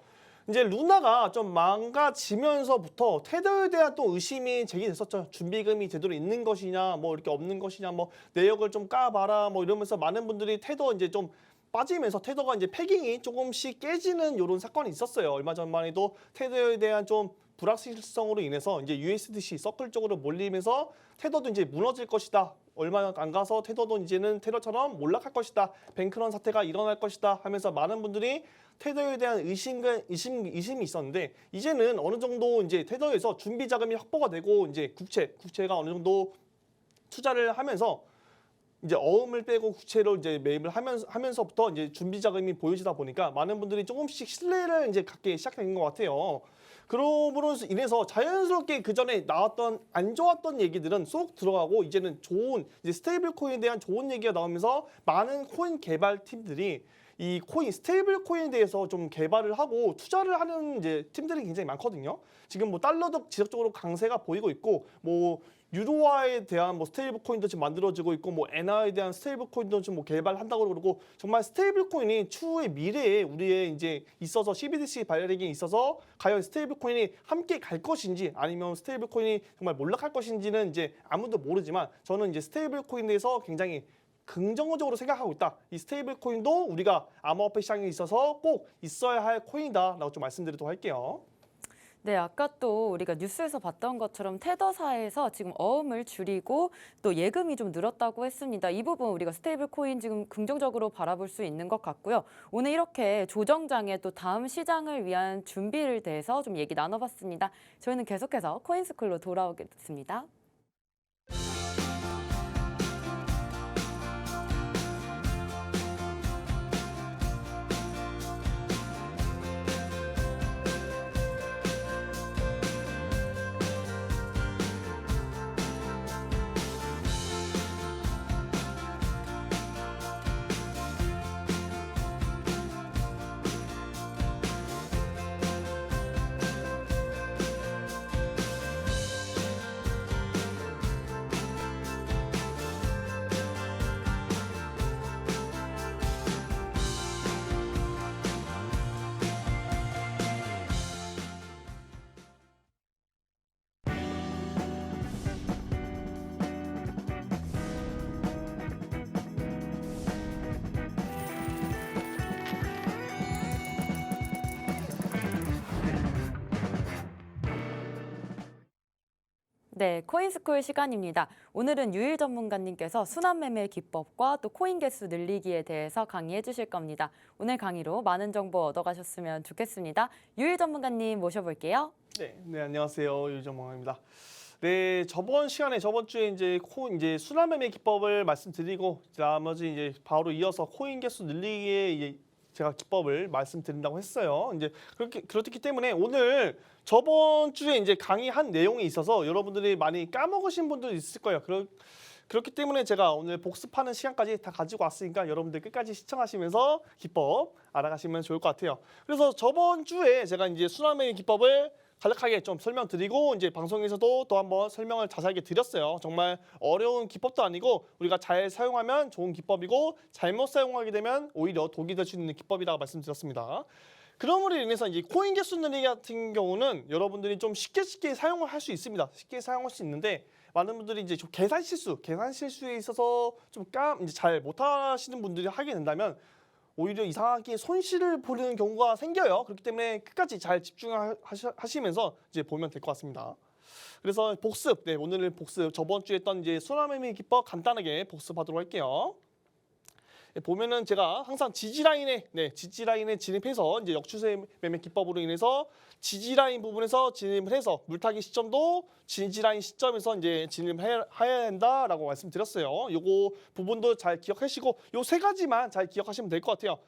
이제 루나가 좀 망가지면서부터 테더에 대한 또 의심이 제기됐었죠. 준비금이 제대로 있는 것이냐, 뭐 이렇게 없는 것이냐, 뭐 내역을 좀 까봐라, 뭐 이러면서 많은 분들이 테더 이제 좀 빠지면서 테더가 이제 패깅이 조금씩 깨지는 이런 사건이 있었어요. 얼마 전만 해도 테더에 대한 좀 불확실성으로 인해서 이제 USDC 서클 쪽으로 몰리면서 테더도 이제 무너질 것이다. 얼마 안 가서 테더도 이제는 테러처럼 몰락할 것이다. 뱅크런 사태가 일어날 것이다 하면서 많은 분들이 테더에 대한 의심이 있었는데 이제는 어느 정도 이제 테더에서 준비 자금이 확보가 되고 이제 국채가 어느 정도 투자를 하면서 이제 어음을 빼고 국채로 이제 매입을 하면서부터 이제 준비 자금이 보여지다 보니까 많은 분들이 조금씩 신뢰를 이제 갖기 시작된 것 같아요. 그럼으로 인해서 자연스럽게 그 전에 나왔던 안 좋았던 얘기들은 쏙 들어가고 이제는 좋은 이제 스테이블 코인에 대한 좋은 얘기가 나오면서 많은 코인 개발 팀들이 이 스테이블 코인에 대해서 좀 개발을 하고 투자를 하는 이제 팀들이 굉장히 많거든요. 지금 뭐 달러도 지속적으로 강세가 보이고 있고 뭐 유로화에 대한 뭐 스테이블 코인도 지금 만들어지고 있고 뭐 엔화에 대한 스테이블 코인도 지금 뭐 개발한다고 그러고 정말 스테이블 코인이 추후의 미래에 우리의 이제 있어서 CBDC 발행에 있어서 과연 스테이블 코인이 함께 갈 것인지 아니면 스테이블 코인이 정말 몰락할 것인지는 이제 아무도 모르지만 저는 이제 스테이블 코인에 대해서 굉장히 긍정적으로 생각하고 있다. 이 스테이블 코인도 우리가 암호화폐 시장에 있어서 꼭 있어야 할 코인이다라고 좀 말씀드리도록 할게요. 네, 아까 또 우리가 뉴스에서 봤던 것처럼 테더사에서 지금 어음을 줄이고 또 예금이 좀 늘었다고 했습니다. 이 부분 우리가 스테이블 코인 지금 긍정적으로 바라볼 수 있는 것 같고요. 오늘 이렇게 조정장에 또 다음 시장을 위한 준비를 대해서 좀 얘기 나눠봤습니다. 저희는 계속해서 코인스쿨로 돌아오겠습니다. 네, 코인스쿨 시간입니다. 오늘은 유일 전문가님께서 순환매매 기법과 또 코인 개수 늘리기에 대해서 강의해 주실 겁니다. 오늘 강의로 많은 정보 얻어가셨으면 좋겠습니다. 유일 전문가님 모셔볼게요. 네, 안녕하세요. 유정몽입니다. 네, 저번 주에 이제 순환매매 기법을 말씀드리고 나머지 이제 바로 이어서 코인 개수 늘리기에 이제 제가 기법을 말씀드린다고 했어요. 이제 그렇기 때문에 오늘 저번 주에 이제 강의한 내용이 있어서 여러분들이 많이 까먹으신 분도 있을 거예요. 그렇기 때문에 제가 오늘 복습하는 시간까지 다 가지고 왔으니까 여러분들 끝까지 시청하시면서 기법 알아가시면 좋을 것 같아요. 그래서 저번 주에 제가 이제 순환매매 기법을 간략하게 좀 설명드리고 이제 방송에서도 또 한번 설명을 자세하게 드렸어요. 정말 어려운 기법도 아니고 우리가 잘 사용하면 좋은 기법이고 잘못 사용하게 되면 오히려 독이 될 수 있는 기법이라고 말씀드렸습니다. 그럼으로 인해서 이제 코인 개수 늘리기 같은 경우는 여러분들이 좀 쉽게 사용을 할 수 있습니다. 쉽게 사용할 수 있는데 많은 분들이 이제 좀 계산 실수에 있어서 좀 이제 잘 못하시는 분들이 하게 된다면 오히려 이상하게 손실을 보는 경우가 생겨요. 그렇기 때문에 끝까지 잘 집중하시면서 이제 보면 될 것 같습니다. 그래서 복습, 오늘은 복습. 저번 주에 했던 이제 순환매매 기법 간단하게 복습하도록 할게요. 보면은 제가 항상 지지라인에 진입해서 이제 역추세 매매 기법으로 인해서 지지라인 부분에서 진입을 해서 물타기 시점도 지지라인 시점에서 이제 진입해야 한다라고 말씀드렸어요. 요거 부분도 잘 기억하시고 요 세 가지만 잘 기억하시면 될 것 같아요.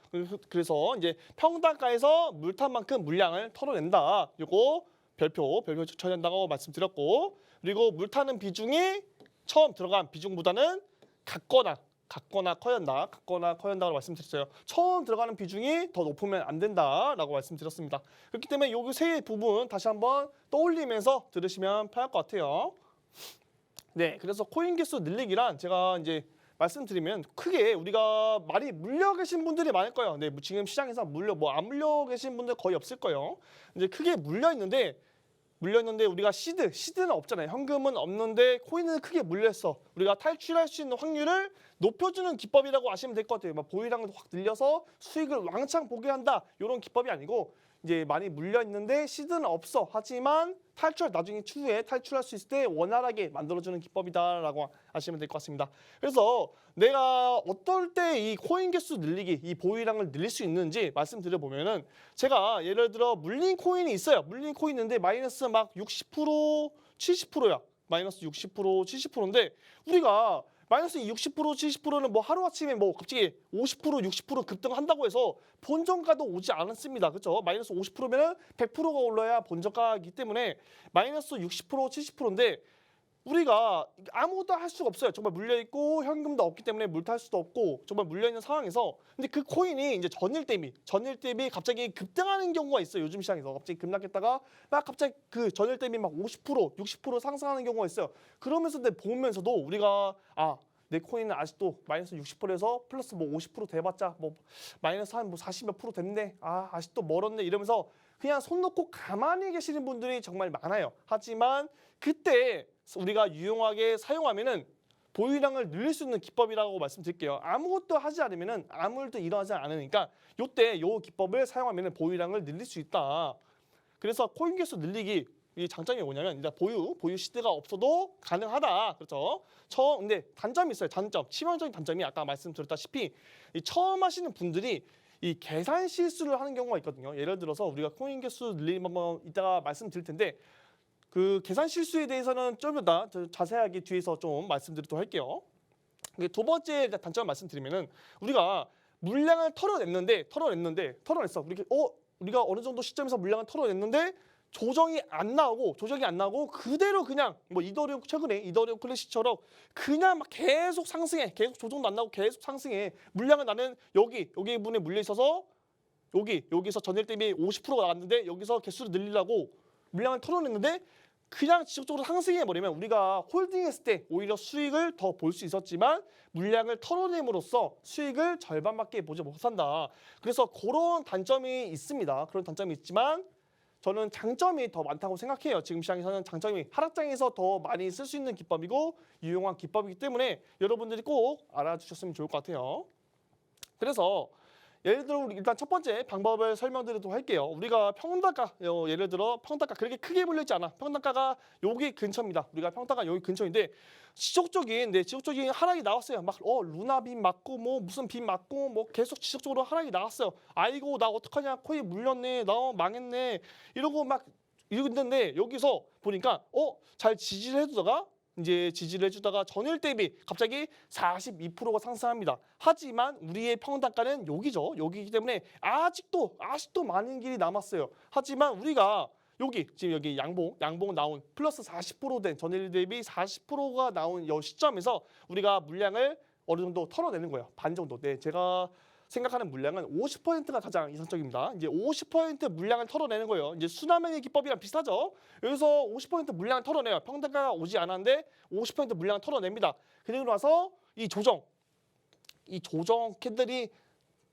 그래서 이제 평단가에서 물탄만큼 물량을 털어낸다. 요거 별표 쳐야 한다고 말씀드렸고, 그리고 물타는 비중이 처음 들어간 비중보다는 같거나 커야 한다고 말씀드렸어요. 처음 들어가는 비중이 더 높으면 안 된다라고 말씀드렸습니다. 그렇기 때문에 요 세 부분 다시 한번 떠올리면서 들으시면 편할 것 같아요. 네, 그래서 코인 개수 늘리기란 제가 이제 말씀드리면 크게 우리가 많이 물려 계신 분들이 많을 거예요. 네, 지금 시장에서 안 물려 계신 분들 거의 없을 거예요. 이제 크게 물려 있는데 우리가 시드는 없잖아요. 현금은 없는데 코인은 크게 물렸어. 우리가 탈출할 수 있는 확률을 높여주는 기법이라고 아시면 될 것 같아요. 막 보유량을 확 늘려서 수익을 왕창 보게 한다. 이런 기법이 아니고 이제 많이 물려 있는데 시드는 없어. 하지만 나중에 추후에 탈출할 수 있을 때 원활하게 만들어주는 기법이다라고 아시면 될 것 같습니다. 그래서 내가 어떨 때 이 코인 개수 늘리기, 이 보유량을 늘릴 수 있는지 말씀드려보면은 제가 예를 들어 물린 코인이 있어요. 물린 코인 있는데 마이너스 막 60%, 70%야. 마이너스 60%, 70%인데 우리가 마이너스 60%, 70%는 뭐 하루아침에 뭐 갑자기 50%, 60% 급등한다고 해서 본전가도 오지 않았습니다. 그렇죠? 마이너스 50%면은 100%가 올라야 본전가이기 때문에 마이너스 60%, 70%인데 우리가 아무것도 할 수가 없어요. 정말 물려있고 현금도 없기 때문에 물탈 수도 없고 정말 물려있는 상황에서 근데 그 코인이 이제 전일 대비 갑자기 급등하는 경우가 있어요. 요즘 시장에서 갑자기 급락했다가 막 갑자기 그 전일 대비 막 50%, 60% 상승하는 경우가 있어요. 그러면서 보면서도 우리가 내 코인은 아직도 마이너스 60%에서 플러스 뭐 50% 돼봤자 뭐 마이너스 한 뭐 40 몇 프로 됐네. 아직도 멀었네 이러면서 그냥 손 놓고 가만히 계시는 분들이 정말 많아요. 하지만 그때 우리가 유용하게 사용하면은 보유량을 늘릴 수 있는 기법이라고 말씀드릴게요. 아무것도 하지 않으면은 아무 일도 일어나지 않으니까 요때 요 기법을 사용하면은 보유량을 늘릴 수 있다. 그래서 코인 개수 늘리기 이 장점이 뭐냐면 일단 보유 시드가 없어도 가능하다. 그렇죠? 근데 단점이 있어요. 치명적인 단점이 아까 말씀드렸다시피 이 처음 하시는 분들이 이 계산 실수를 하는 경우가 있거든요. 예를 들어서 우리가 코인 개수 늘리기 한번 이따가 말씀드릴 텐데 그 계산 실수에 대해서는 좀 더 자세하게 뒤에서 좀 말씀드리도록 할게요. 두 번째 단점을 말씀드리면은 우리가 물량을 털어냈어. 우리가 어느 정도 시점에서 물량을 털어냈는데 조정이 안 나오고 그대로 그냥 뭐 최근에 이더리움 클래식처럼 그냥 막 계속 상승해. 계속 조정도 안 나오고 계속 상승해. 물량은 나는 여기 부분에 물려 있어서 여기서 전일 대비 50%가 나갔는데 여기서 개수를 늘리려고 물량을 털어냈는데 그냥 지속적으로 상승해 버리면 우리가 홀딩했을 때 오히려 수익을 더 볼 수 있었지만 물량을 털어냄으로써 수익을 절반밖에 보지 못한다. 그래서 그런 단점이 있습니다. 그런 단점이 있지만 저는 장점이 더 많다고 생각해요. 지금 시장에서는 장점이 하락장에서 더 많이 쓸 수 있는 기법이고 유용한 기법이기 때문에 여러분들이 꼭 알아주셨으면 좋을 것 같아요. 그래서 예를 들어 우리 일단 첫 번째 방법을 설명드리도록 할게요. 우리가 평단가 예를 들어 평단가 그렇게 크게 몰려있지 않아. 평단가가 여기 근처입니다. 우리가 평단가 여기 근처인데 지속적인 하락이 나왔어요. 막 루나 빔 맞고 뭐 무슨 빔 맞고 뭐 계속 지속적으로 하락이 나왔어요. 아이고 나 어떡하냐 코인 물렸네 나 망했네 이러고 막 이러는데 여기서 보니까 잘 지지를 해주다가 이제 지지를 해주다가 전일 대비 갑자기 42%가 상승합니다. 하지만 우리의 평단가는 여기죠. 여기이기 때문에 아직도 많은 길이 남았어요. 하지만 우리가 지금 여기 양봉 나온 플러스 40%된 전일 대비 40%가 나온 이 시점에서 우리가 물량을 어느 정도 털어내는 거예요. 반 정도. 네, 제가 생각하는 물량은 50%가 가장 이상적입니다. 이제 50% 물량을 털어내는 거예요. 이제 수남의 기법이랑 비슷하죠. 여기서 50% 물량을 털어내요. 평단가가 오지 않았는데 50% 물량을 털어냅니다. 그리고 나서 이 조정 캔들이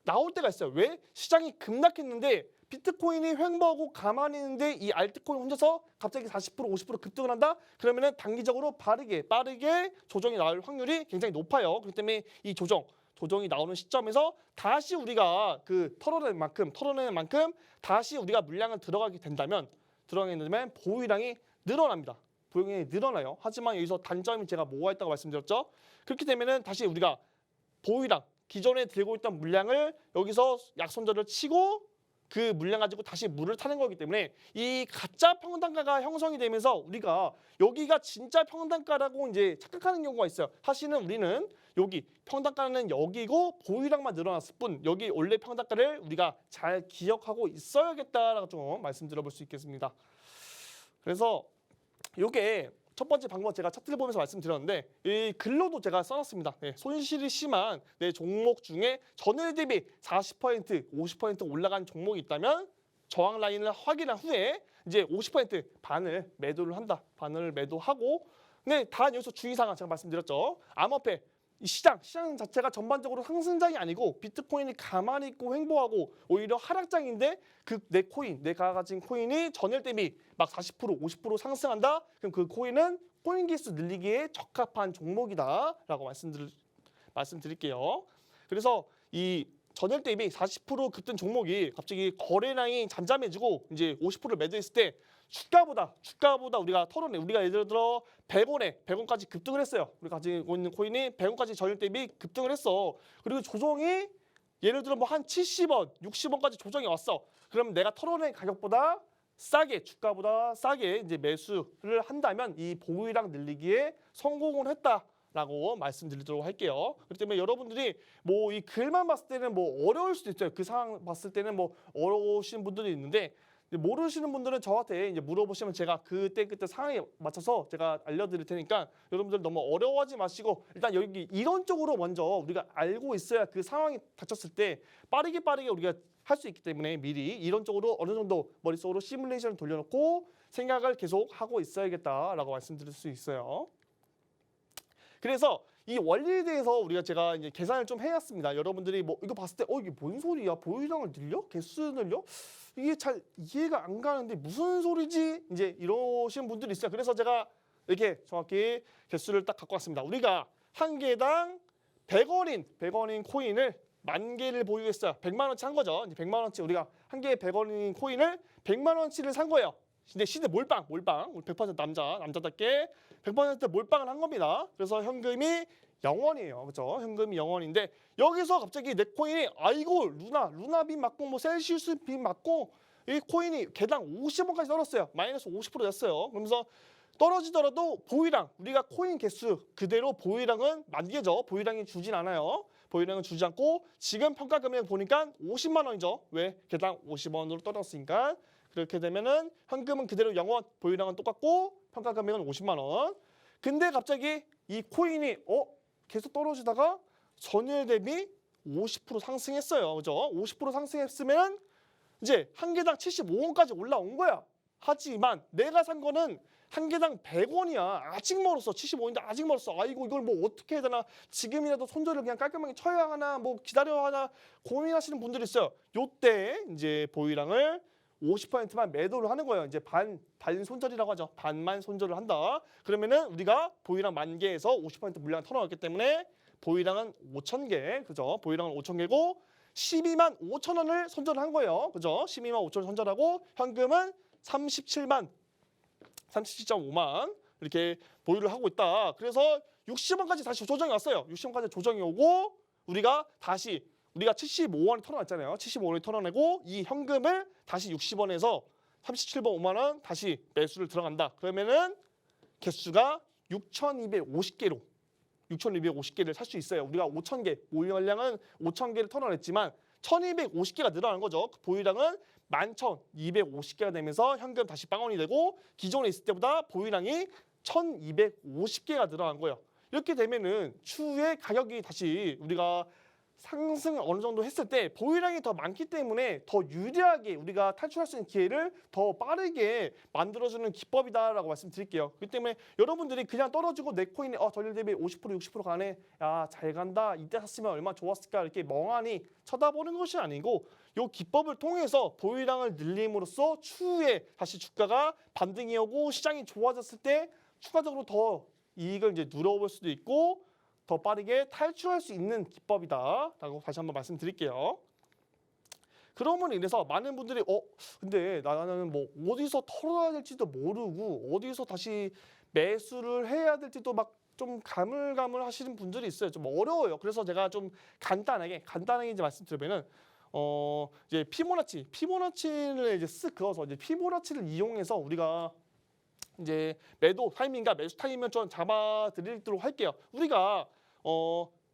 나올 때가 있어요. 왜? 시장이 급락했는데 비트코인이 횡보하고 가만히 있는데 이 알트코인 혼자서 갑자기 40% 50% 급등을 한다? 그러면은 단기적으로 빠르게 조정이 나올 확률이 굉장히 높아요. 그렇기 때문에 이 조정이 나오는 시점에서 다시 우리가 그 털어내는 만큼 다시 우리가 물량을 들어가게 된다면 보유량이 늘어납니다. 보유량이 늘어나요. 하지만 여기서 단점이 제가 뭐가 있다고 말씀드렸죠. 그렇게 되면은 다시 우리가 보유량 기존에 들고 있던 물량을 여기서 약손절을 치고 그 물량 가지고 다시 물을 타는 거기 때문에 이 가짜 평단가가 형성이 되면서 우리가 여기가 진짜 평단가라고 이제 착각하는 경우가 있어요. 사실은 우리는 여기 평단가는 여기고 보유량만 늘어났을 뿐 여기 원래 평단가를 우리가 잘 기억하고 있어야겠다라고 좀 말씀드려볼 수 있겠습니다. 그래서 이게 첫 번째 방법 제가 차트를 보면서 말씀드렸는데 이 글로도 제가 써놨습니다. 네, 손실이 심한 종목 중에 전일 대비 40%, 50% 올라간 종목이 있다면 저항 라인을 확인한 후에 이제 50% 반을 매도를 한다. 반을 매도하고 근데 단 여기서 주의사항 제가 말씀드렸죠. 암호화폐 이 시장 자체가 전반적으로 상승장이 아니고 비트코인이 가만히 있고 횡보하고 오히려 하락장인데 내가 가진 코인이 전일 대비 막 40% 50% 상승한다? 그럼 그 코인은 코인 기수 늘리기에 적합한 종목이다라고 말씀드릴게요. 그래서 이 전일 대비 40% 급등 종목이 갑자기 거래량이 잠잠해지고 이제 50%를 매도했을 때 주가보다 우리가 우리가 예를 들어 100원까지 급등을 했어요. 우리가 가지고 있는 코인이 100원까지 전일 대비 급등을 했어. 그리고 조정이 예를 들어 뭐 한 70원, 60원까지 조정이 왔어. 그럼 내가 털어낸 가격보다 주가보다 싸게 이제 매수를 한다면 이 보유량 늘리기에 성공을 했다라고 말씀드리도록 할게요. 그렇기 때문에 여러분들이 뭐 이 글만 봤을 때는 뭐 어려울 수도 있어요. 그 상황 봤을 때는 뭐 어려우신 분들이 있는데 모르시는 분들은 저한테 이제 물어보시면 제가 그때 상황에 맞춰서 제가 알려드릴 테니까 여러분들 너무 어려워하지 마시고 일단 여기 이론적으로 먼저 우리가 알고 있어야 그 상황이 닥쳤을 때 빠르게 우리가 할 수 있기 때문에 미리 이론적으로 어느 정도 머릿속으로 시뮬레이션을 돌려놓고 생각을 계속 하고 있어야겠다라고 말씀드릴 수 있어요. 그래서 이 원리에 대해서 제가 이제 계산을 좀 해왔습니다. 여러분들이 뭐 이거 봤을 때 이게 뭔 소리야? 보유량을 늘려? 개수 늘려? 이게 잘 이해가 안 가는데 무슨 소리지? 이제 이러시는 분들이 있어요. 그래서 제가 이렇게 정확히 개수를 딱 갖고 왔습니다. 우리가 한 개당 100원인 코인을 10,000개를 보유했어요. 100만 원치 한 거죠. 이제 100만 원치 우리가 한 개에 100원인 코인을 100만 원치를 산 거예요. 근데 시대 몰빵 우리 100% 남자답게 100% 몰빵을 한 겁니다. 그래서 현금이 0원이에요. 그렇죠? 현금이 0원인데 여기서 갑자기 내 코인이 아이고 루나 빔 맞고 뭐 셀시우스 빔 맞고 이 코인이 개당 50원까지 떨어졌어요. 마이너스 50% 됐어요. 그러면서 떨어지더라도 보유량 우리가 코인 개수 그대로 보유량은 만개죠. 보유량이 주진 않아요. 보유량은 주지 않고 지금 평가 금액 보니까 50만 원이죠. 왜? 개당 50원으로 떨어졌으니까. 그렇게 되면은 현금은 그대로 0원, 보유량은 똑같고 평가 금액은 50만 원. 근데 갑자기 이 코인이 계속 떨어지다가 전일 대비 50% 상승했어요. 그죠? 50% 상승했으면 이제 한 개당 75원까지 올라온 거야. 하지만 내가 산 거는 한 개당 100원이야. 아직 멀었어. 75원인데 아직 멀었어. 아이고 이걸 뭐 어떻게 해야 되나. 지금이라도 손절을 그냥 깔끔하게 쳐야 하나 뭐 기다려야 하나 고민하시는 분들이 있어요. 요때 이제 보유량을 50%만 매도를 하는 거예요. 이제 반 손절이라고 하죠. 반만 손절을 한다. 그러면은 우리가 보유량 10,000개에서 50% 물량을 털어놨기 때문에 보유량은 5,000개. 그죠? 보유량은 5,000개고 12만 5천 원을 선전한 거예요. 그죠? 12만 5천 원 선전하고 현금은 37.5만 이렇게 보유를 하고 있다. 그래서 60원까지 다시 조정이 왔어요. 60원까지 조정이 오고 우리가 75원을 털어놨잖아요. 75원을 털어내고 이 현금을 다시 60원에서 37.5만 원 다시 매수를 들어간다. 그러면은 개수가 6,250개로 6,250개를 살 수 있어요. 우리가 5,000개, 보유량은 5,000개를 털어냈지만 1,250개가 늘어난 거죠. 그 보유량은 11,250개가 되면서 현금 다시 빵원이 되고 기존에 있을 때보다 보유량이 1,250개가 늘어난 거예요. 이렇게 되면은 추후에 가격이 다시 우리가 상승을 어느 정도 했을 때 보유량이 더 많기 때문에 더 유리하게 우리가 탈출할 수 있는 기회를 더 빠르게 만들어주는 기법이다라고 말씀드릴게요. 그렇기 때문에 여러분들이 그냥 떨어지고 내 코인이 전일 대비 50% 60% 가네. 야, 잘 간다. 이때 샀으면 얼마나 좋았을까. 이렇게 멍하니 쳐다보는 것이 아니고 이 기법을 통해서 보유량을 늘림으로써 추후에 다시 주가가 반등이 오고 시장이 좋아졌을 때 추가적으로 더 이익을 이제 누려볼 수도 있고 더 빠르게 탈출할 수 있는 기법이다라고 다시 한번 말씀드릴게요. 그러면 이래서 많은 분들이 근데 나는 뭐 어디서 털어야 될지도 모르고 어디서 다시 매수를 해야 될지도 막 좀 가물가물하시는 분들이 있어요. 좀 어려워요. 그래서 제가 좀 간단하게 이제 말씀드리면은 이제 피보나치를 이제 쓱 그어서 이제 피보나치를 이용해서 우리가 이제 매도 타이밍과 매수 타이밍을 좀 잡아드리도록 할게요. 우리가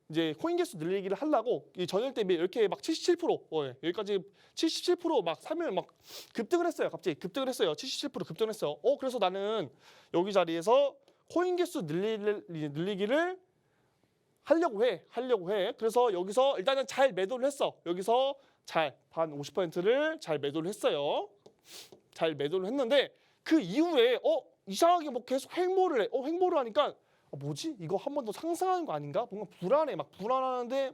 이제 코인 개수 늘리기를 하려고 이 전일 대비 이렇게 막 77% 여기까지 77%막 3일 막 급등을 했어요. 갑자기 급등을 했어요. 77% 급등을 했어요. 그래서 나는 여기 자리에서 코인 개수 늘리기를 하려고 해. 그래서 여기서 일단은 잘 매도를 했어. 여기서 잘 반 50%를 잘 매도를 했어요. 잘 매도를 했는데 그 이후에 이상하게 뭐 계속 횡보를 해. 횡보를 하니까 뭐지? 이거 한 번 더 상승하는 거 아닌가? 뭔가 불안해. 막 불안하는데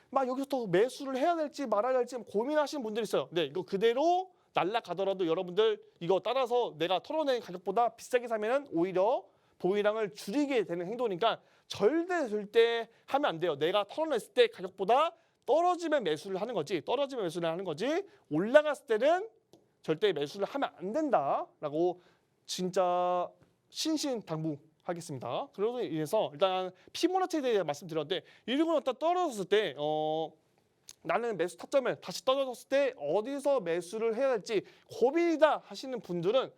막 여기서 더 매수를 해야 될지 말아야 될지 고민하시는 분들이 있어요. 네, 이거 그대로 날라가더라도 여러분들 이거 따라서 내가 털어낸 가격보다 비싸게 사면은 오히려 보유량을 줄이게 되는 행동이니까 절대 하면 안 돼요. 내가 털어냈을 때 가격보다 떨어지면 매수를 하는 거지. 올라갔을 때는 절대 매수를 하면 안 된다라고 진짜 신신당부하겠습니다. 그러고 인해서 일단 피보나치에 대해 말씀드렸는데 이러고 났다 떨어졌을 때 나는 매수 타점을 다시 떨어졌을 때 어디서 매수를 해야 될지 고민이다 하시는 분들은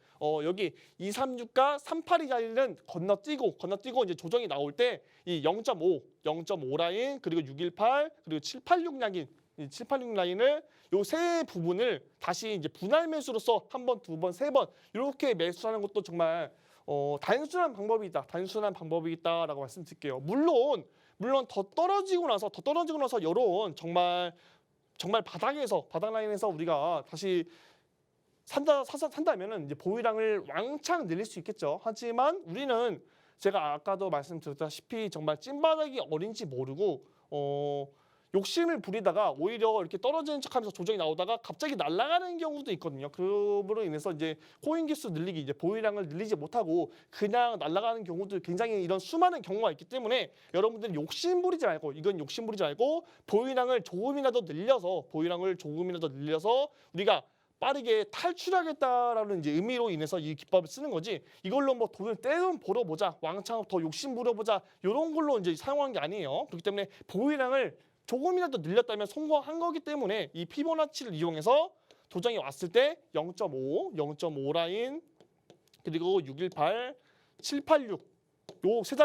여기 236과 382 자리는 건너뛰고 이제 조정이 나올 때 이 0.5 라인 그리고 618 그리고 786 라인 이 786 라인을 요 세 부분을 다시 이제 분할 매수로서 한 번, 두 번, 세 번 이렇게 매수하는 것도 정말 단순한 방법이다라고 말씀드릴게요. 물론 더 떨어지고 나서 이런 정말 바닥 라인에서 우리가 다시 산다면은 이제 보유량을 왕창 늘릴 수 있겠죠. 하지만 우리는 제가 아까도 말씀드렸다시피 정말 찐바닥이 어딘지 모르고 욕심을 부리다가 오히려 이렇게 떨어지는 척하면서 조정이 나오다가 갑자기 날아가는 경우도 있거든요. 그로 인해서 이제 코인 개수 늘리기, 이제 보유량을 늘리지 못하고 그냥 날아가는 경우도 굉장히 이런 수많은 경우가 있기 때문에 여러분들은 욕심 부리지 말고 보유량을 조금이라도 늘려서 우리가 빠르게 탈출하겠다라는 이제 의미로 인해서 이 기법을 쓰는 거지. 이걸로 뭐 돈을 떼돈 벌어보자, 왕창 더 욕심 부려보자 이런 걸로 이제 사용한 게 아니에요. 그렇기 때문에 보유량을 조금이라도 늘렸다면 성공한 거기 때문에 이 피보나치를 이용해서 조정이 왔을 때 0.5 라인 그리고 618, 786 요 세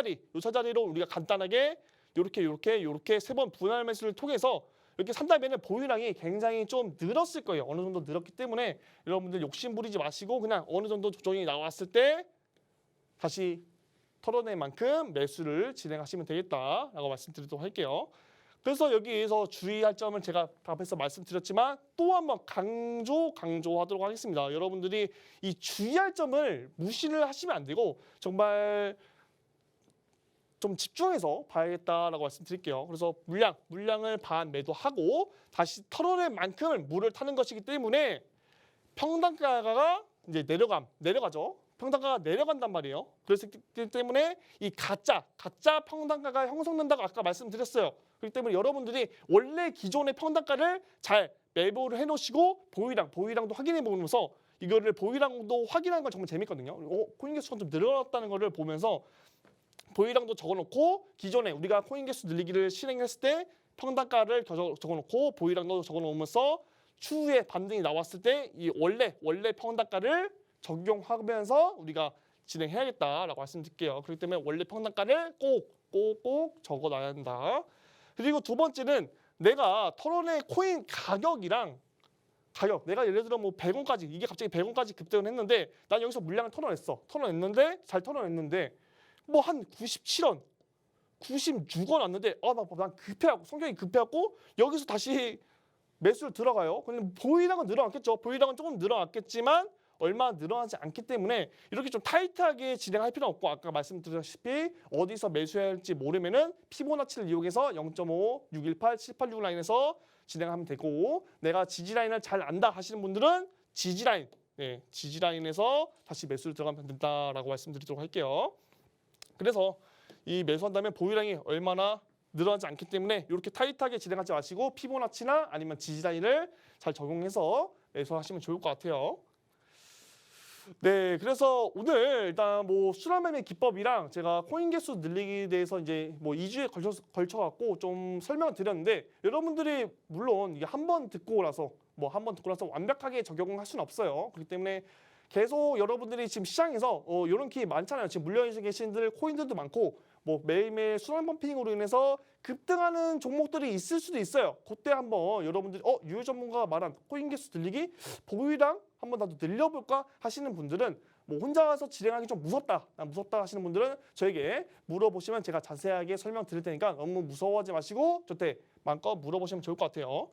자리로 우리가 간단하게 요렇게 세 번 분할 매수를 통해서 이렇게 산다면은 보유량이 굉장히 좀 늘었을 거예요. 어느 정도 늘었기 때문에 여러분들 욕심 부리지 마시고 그냥 어느 정도 조정이 나왔을 때 다시 털어낸 만큼 매수를 진행하시면 되겠다라고 말씀드리도록 할게요. 그래서 여기에서 주의할 점을 제가 앞에서 말씀드렸지만 또 한번 강조하도록 하겠습니다. 여러분들이 이 주의할 점을 무시를 하시면 안 되고 정말 좀 집중해서 봐야겠다라고 말씀드릴게요. 그래서 물량을 반 매도하고 다시 털어낸 만큼을 물을 타는 것이기 때문에 평단가가 이제 내려가죠. 평단가가 내려간단 말이에요. 그렇기 때문에 이 가짜 평단가가 형성된다고 아까 말씀드렸어요. 그렇기 때문에 여러분들이 원래 기존의 평단가를 잘 매보를 해놓으시고 보유량도 확인해 보면서 이거를 보유량도 확인하는 건 정말 재밌거든요. 코인 개수가 좀 늘어났다는 거를 보면서 보유량도 적어놓고 기존에 우리가 코인 개수 늘리기를 실행했을 때 평단가를 적어놓고 보유량도 적어놓으면서 추후에 반등이 나왔을 때 이 원래 평단가를 적용하면서 우리가 진행해야겠다라고 말씀드릴게요. 그렇기 때문에 원래 평단가를 꼭 적어놔야 한다. 그리고 두 번째는 내가 털어낸 코인 가격 내가 예를 들어 뭐 100원까지 이게 갑자기 100원까지 급등을 했는데 난 여기서 물량을 털어냈는데 잘 털어냈는데 뭐 한 97원 96원 왔는데 난 급해갖고 성격이 급해갖고 여기서 다시 매수를 들어가요. 근데 보유량은 늘어났겠죠. 보유량은 조금 늘어났겠지만 얼마 늘어나지 않기 때문에 이렇게 좀 타이트하게 진행할 필요는 없고 아까 말씀드렸다시피 어디서 매수해야 할지 모르면은 피보나치를 이용해서 0.5, 618, 786 라인에서 진행하면 되고 내가 지지 라인을 잘 안다 하시는 분들은 지지 라인에서 다시 매수를 들어가면 된다라고 말씀드리도록 할게요. 그래서 이 매수한다면 보유량이 얼마나 늘어나지 않기 때문에 이렇게 타이트하게 진행하지 마시고 피보나치나 아니면 지지 라인을 잘 적용해서 매수하시면 좋을 것 같아요. 네, 그래서 오늘 일단 뭐 순환매매 기법이랑 제가 코인 개수 늘리기에 대해서 이제 뭐 2주에 걸쳐 갖고 좀 설명을 드렸는데 여러분들이 물론 이게 한 번 듣고 나서 완벽하게 적용할 수는 없어요. 그렇기 때문에 계속 여러분들이 지금 시장에서 이런 키 많잖아요. 지금 물려 계신 코인들도 많고 뭐 매일매일 순환 펌핑으로 인해서 급등하는 종목들이 있을 수도 있어요. 그때 한번 여러분들이 유효 전문가가 말한 코인 개수 늘리기 보유량 한번 나도 늘려볼까 하시는 분들은 뭐 혼자서 진행하기 좀 무섭다 하시는 분들은 저에게 물어보시면 제가 자세하게 설명드릴 테니까 너무 무서워하지 마시고 저한테 마음껏 물어보시면 좋을 것 같아요.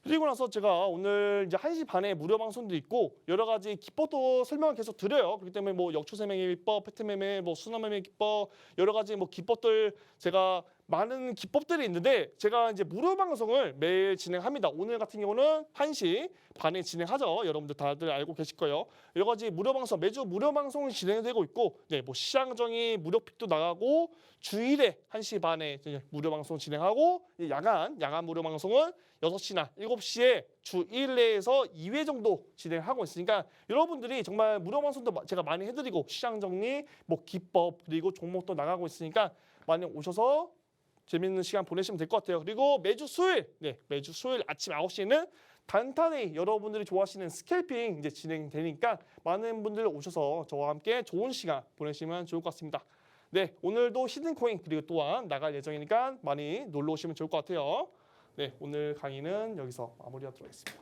그리고 나서 제가 오늘 이제 1시 반에 무료 방송도 있고 여러 가지 기법도 설명을 계속 드려요. 그렇기 때문에 뭐 역초세매매 기법, 팩트매매, 뭐 순환매매 기법 여러 가지 뭐 기법들 제가 많은 기법들이 있는데 제가 이제 무료 방송을 매일 진행합니다. 오늘 같은 경우는 1시 반에 진행하죠. 여러분들 다들 알고 계실 거예요. 여러 가지 무료 방송 매주 무료 방송이 진행되고 있고 뭐 시장 정의 무료 픽도 나가고 주일에 1시 반에 이제 무료 방송 진행하고 야간 무료 방송은 6시나 7시에 주 1회에서 2회 정도 진행하고 있으니까 여러분들이 정말 무료 방송도 제가 많이 해드리고 시장 정리, 뭐 기법 그리고 종목도 나가고 있으니까 많이 오셔서 재밌는 시간 보내시면 될 것 같아요. 그리고 매주 수요일 아침 9시에는 단타데이 여러분들이 좋아하시는 스캘핑 이제 진행되니까 많은 분들 오셔서 저와 함께 좋은 시간 보내시면 좋을 것 같습니다. 네, 오늘도 히든코인 그리고 또한 나갈 예정이니까 많이 놀러 오시면 좋을 것 같아요. 네, 오늘 강의는 여기서 마무리하도록 하겠습니다.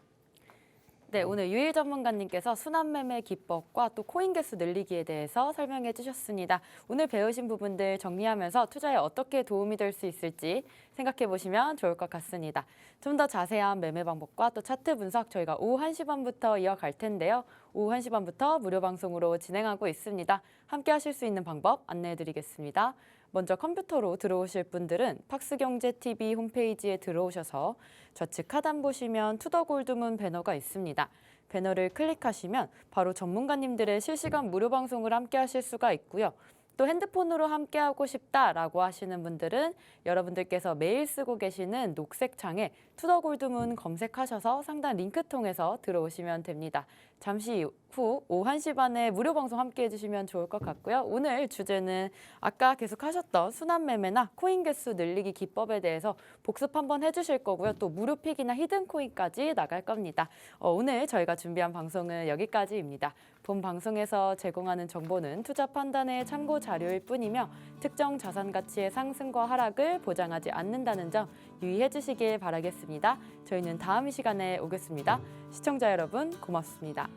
네, 오늘 유일 전문가님께서 순환매매 기법과 또 코인 개수 늘리기에 대해서 설명해 주셨습니다. 오늘 배우신 부분들 정리하면서 투자에 어떻게 도움이 될 수 있을지 생각해 보시면 좋을 것 같습니다. 좀 더 자세한 매매 방법과 또 차트 분석 저희가 오후 1시 반부터 이어갈 텐데요. 오후 1시 반부터 무료 방송으로 진행하고 있습니다. 함께 하실 수 있는 방법 안내해 드리겠습니다. 먼저 컴퓨터로 들어오실 분들은 팍스경제TV 홈페이지에 들어오셔서 좌측 하단 보시면 투더골드문 배너가 있습니다. 배너를 클릭하시면 바로 전문가님들의 실시간 무료 방송을 함께 하실 수가 있고요. 또 핸드폰으로 함께하고 싶다라고 하시는 분들은 여러분들께서 매일 쓰고 계시는 녹색 창에 투더골드문 검색하셔서 상단 링크 통해서 들어오시면 됩니다. 잠시 후 오후 1시 반에 무료 방송 함께 해주시면 좋을 것 같고요. 오늘 주제는 아까 계속 하셨던 순환매매나 코인 개수 늘리기 기법에 대해서 복습 한번 해주실 거고요. 또 무료 픽이나 히든코인까지 나갈 겁니다. 오늘 저희가 준비한 방송은 여기까지입니다. 본 방송에서 제공하는 정보는 투자 판단의 참고 자료일 뿐이며 특정 자산 가치의 상승과 하락을 보장하지 않는다는 점 유의해 주시길 바라겠습니다. 저희는 다음 시간에 오겠습니다. 시청자 여러분 고맙습니다.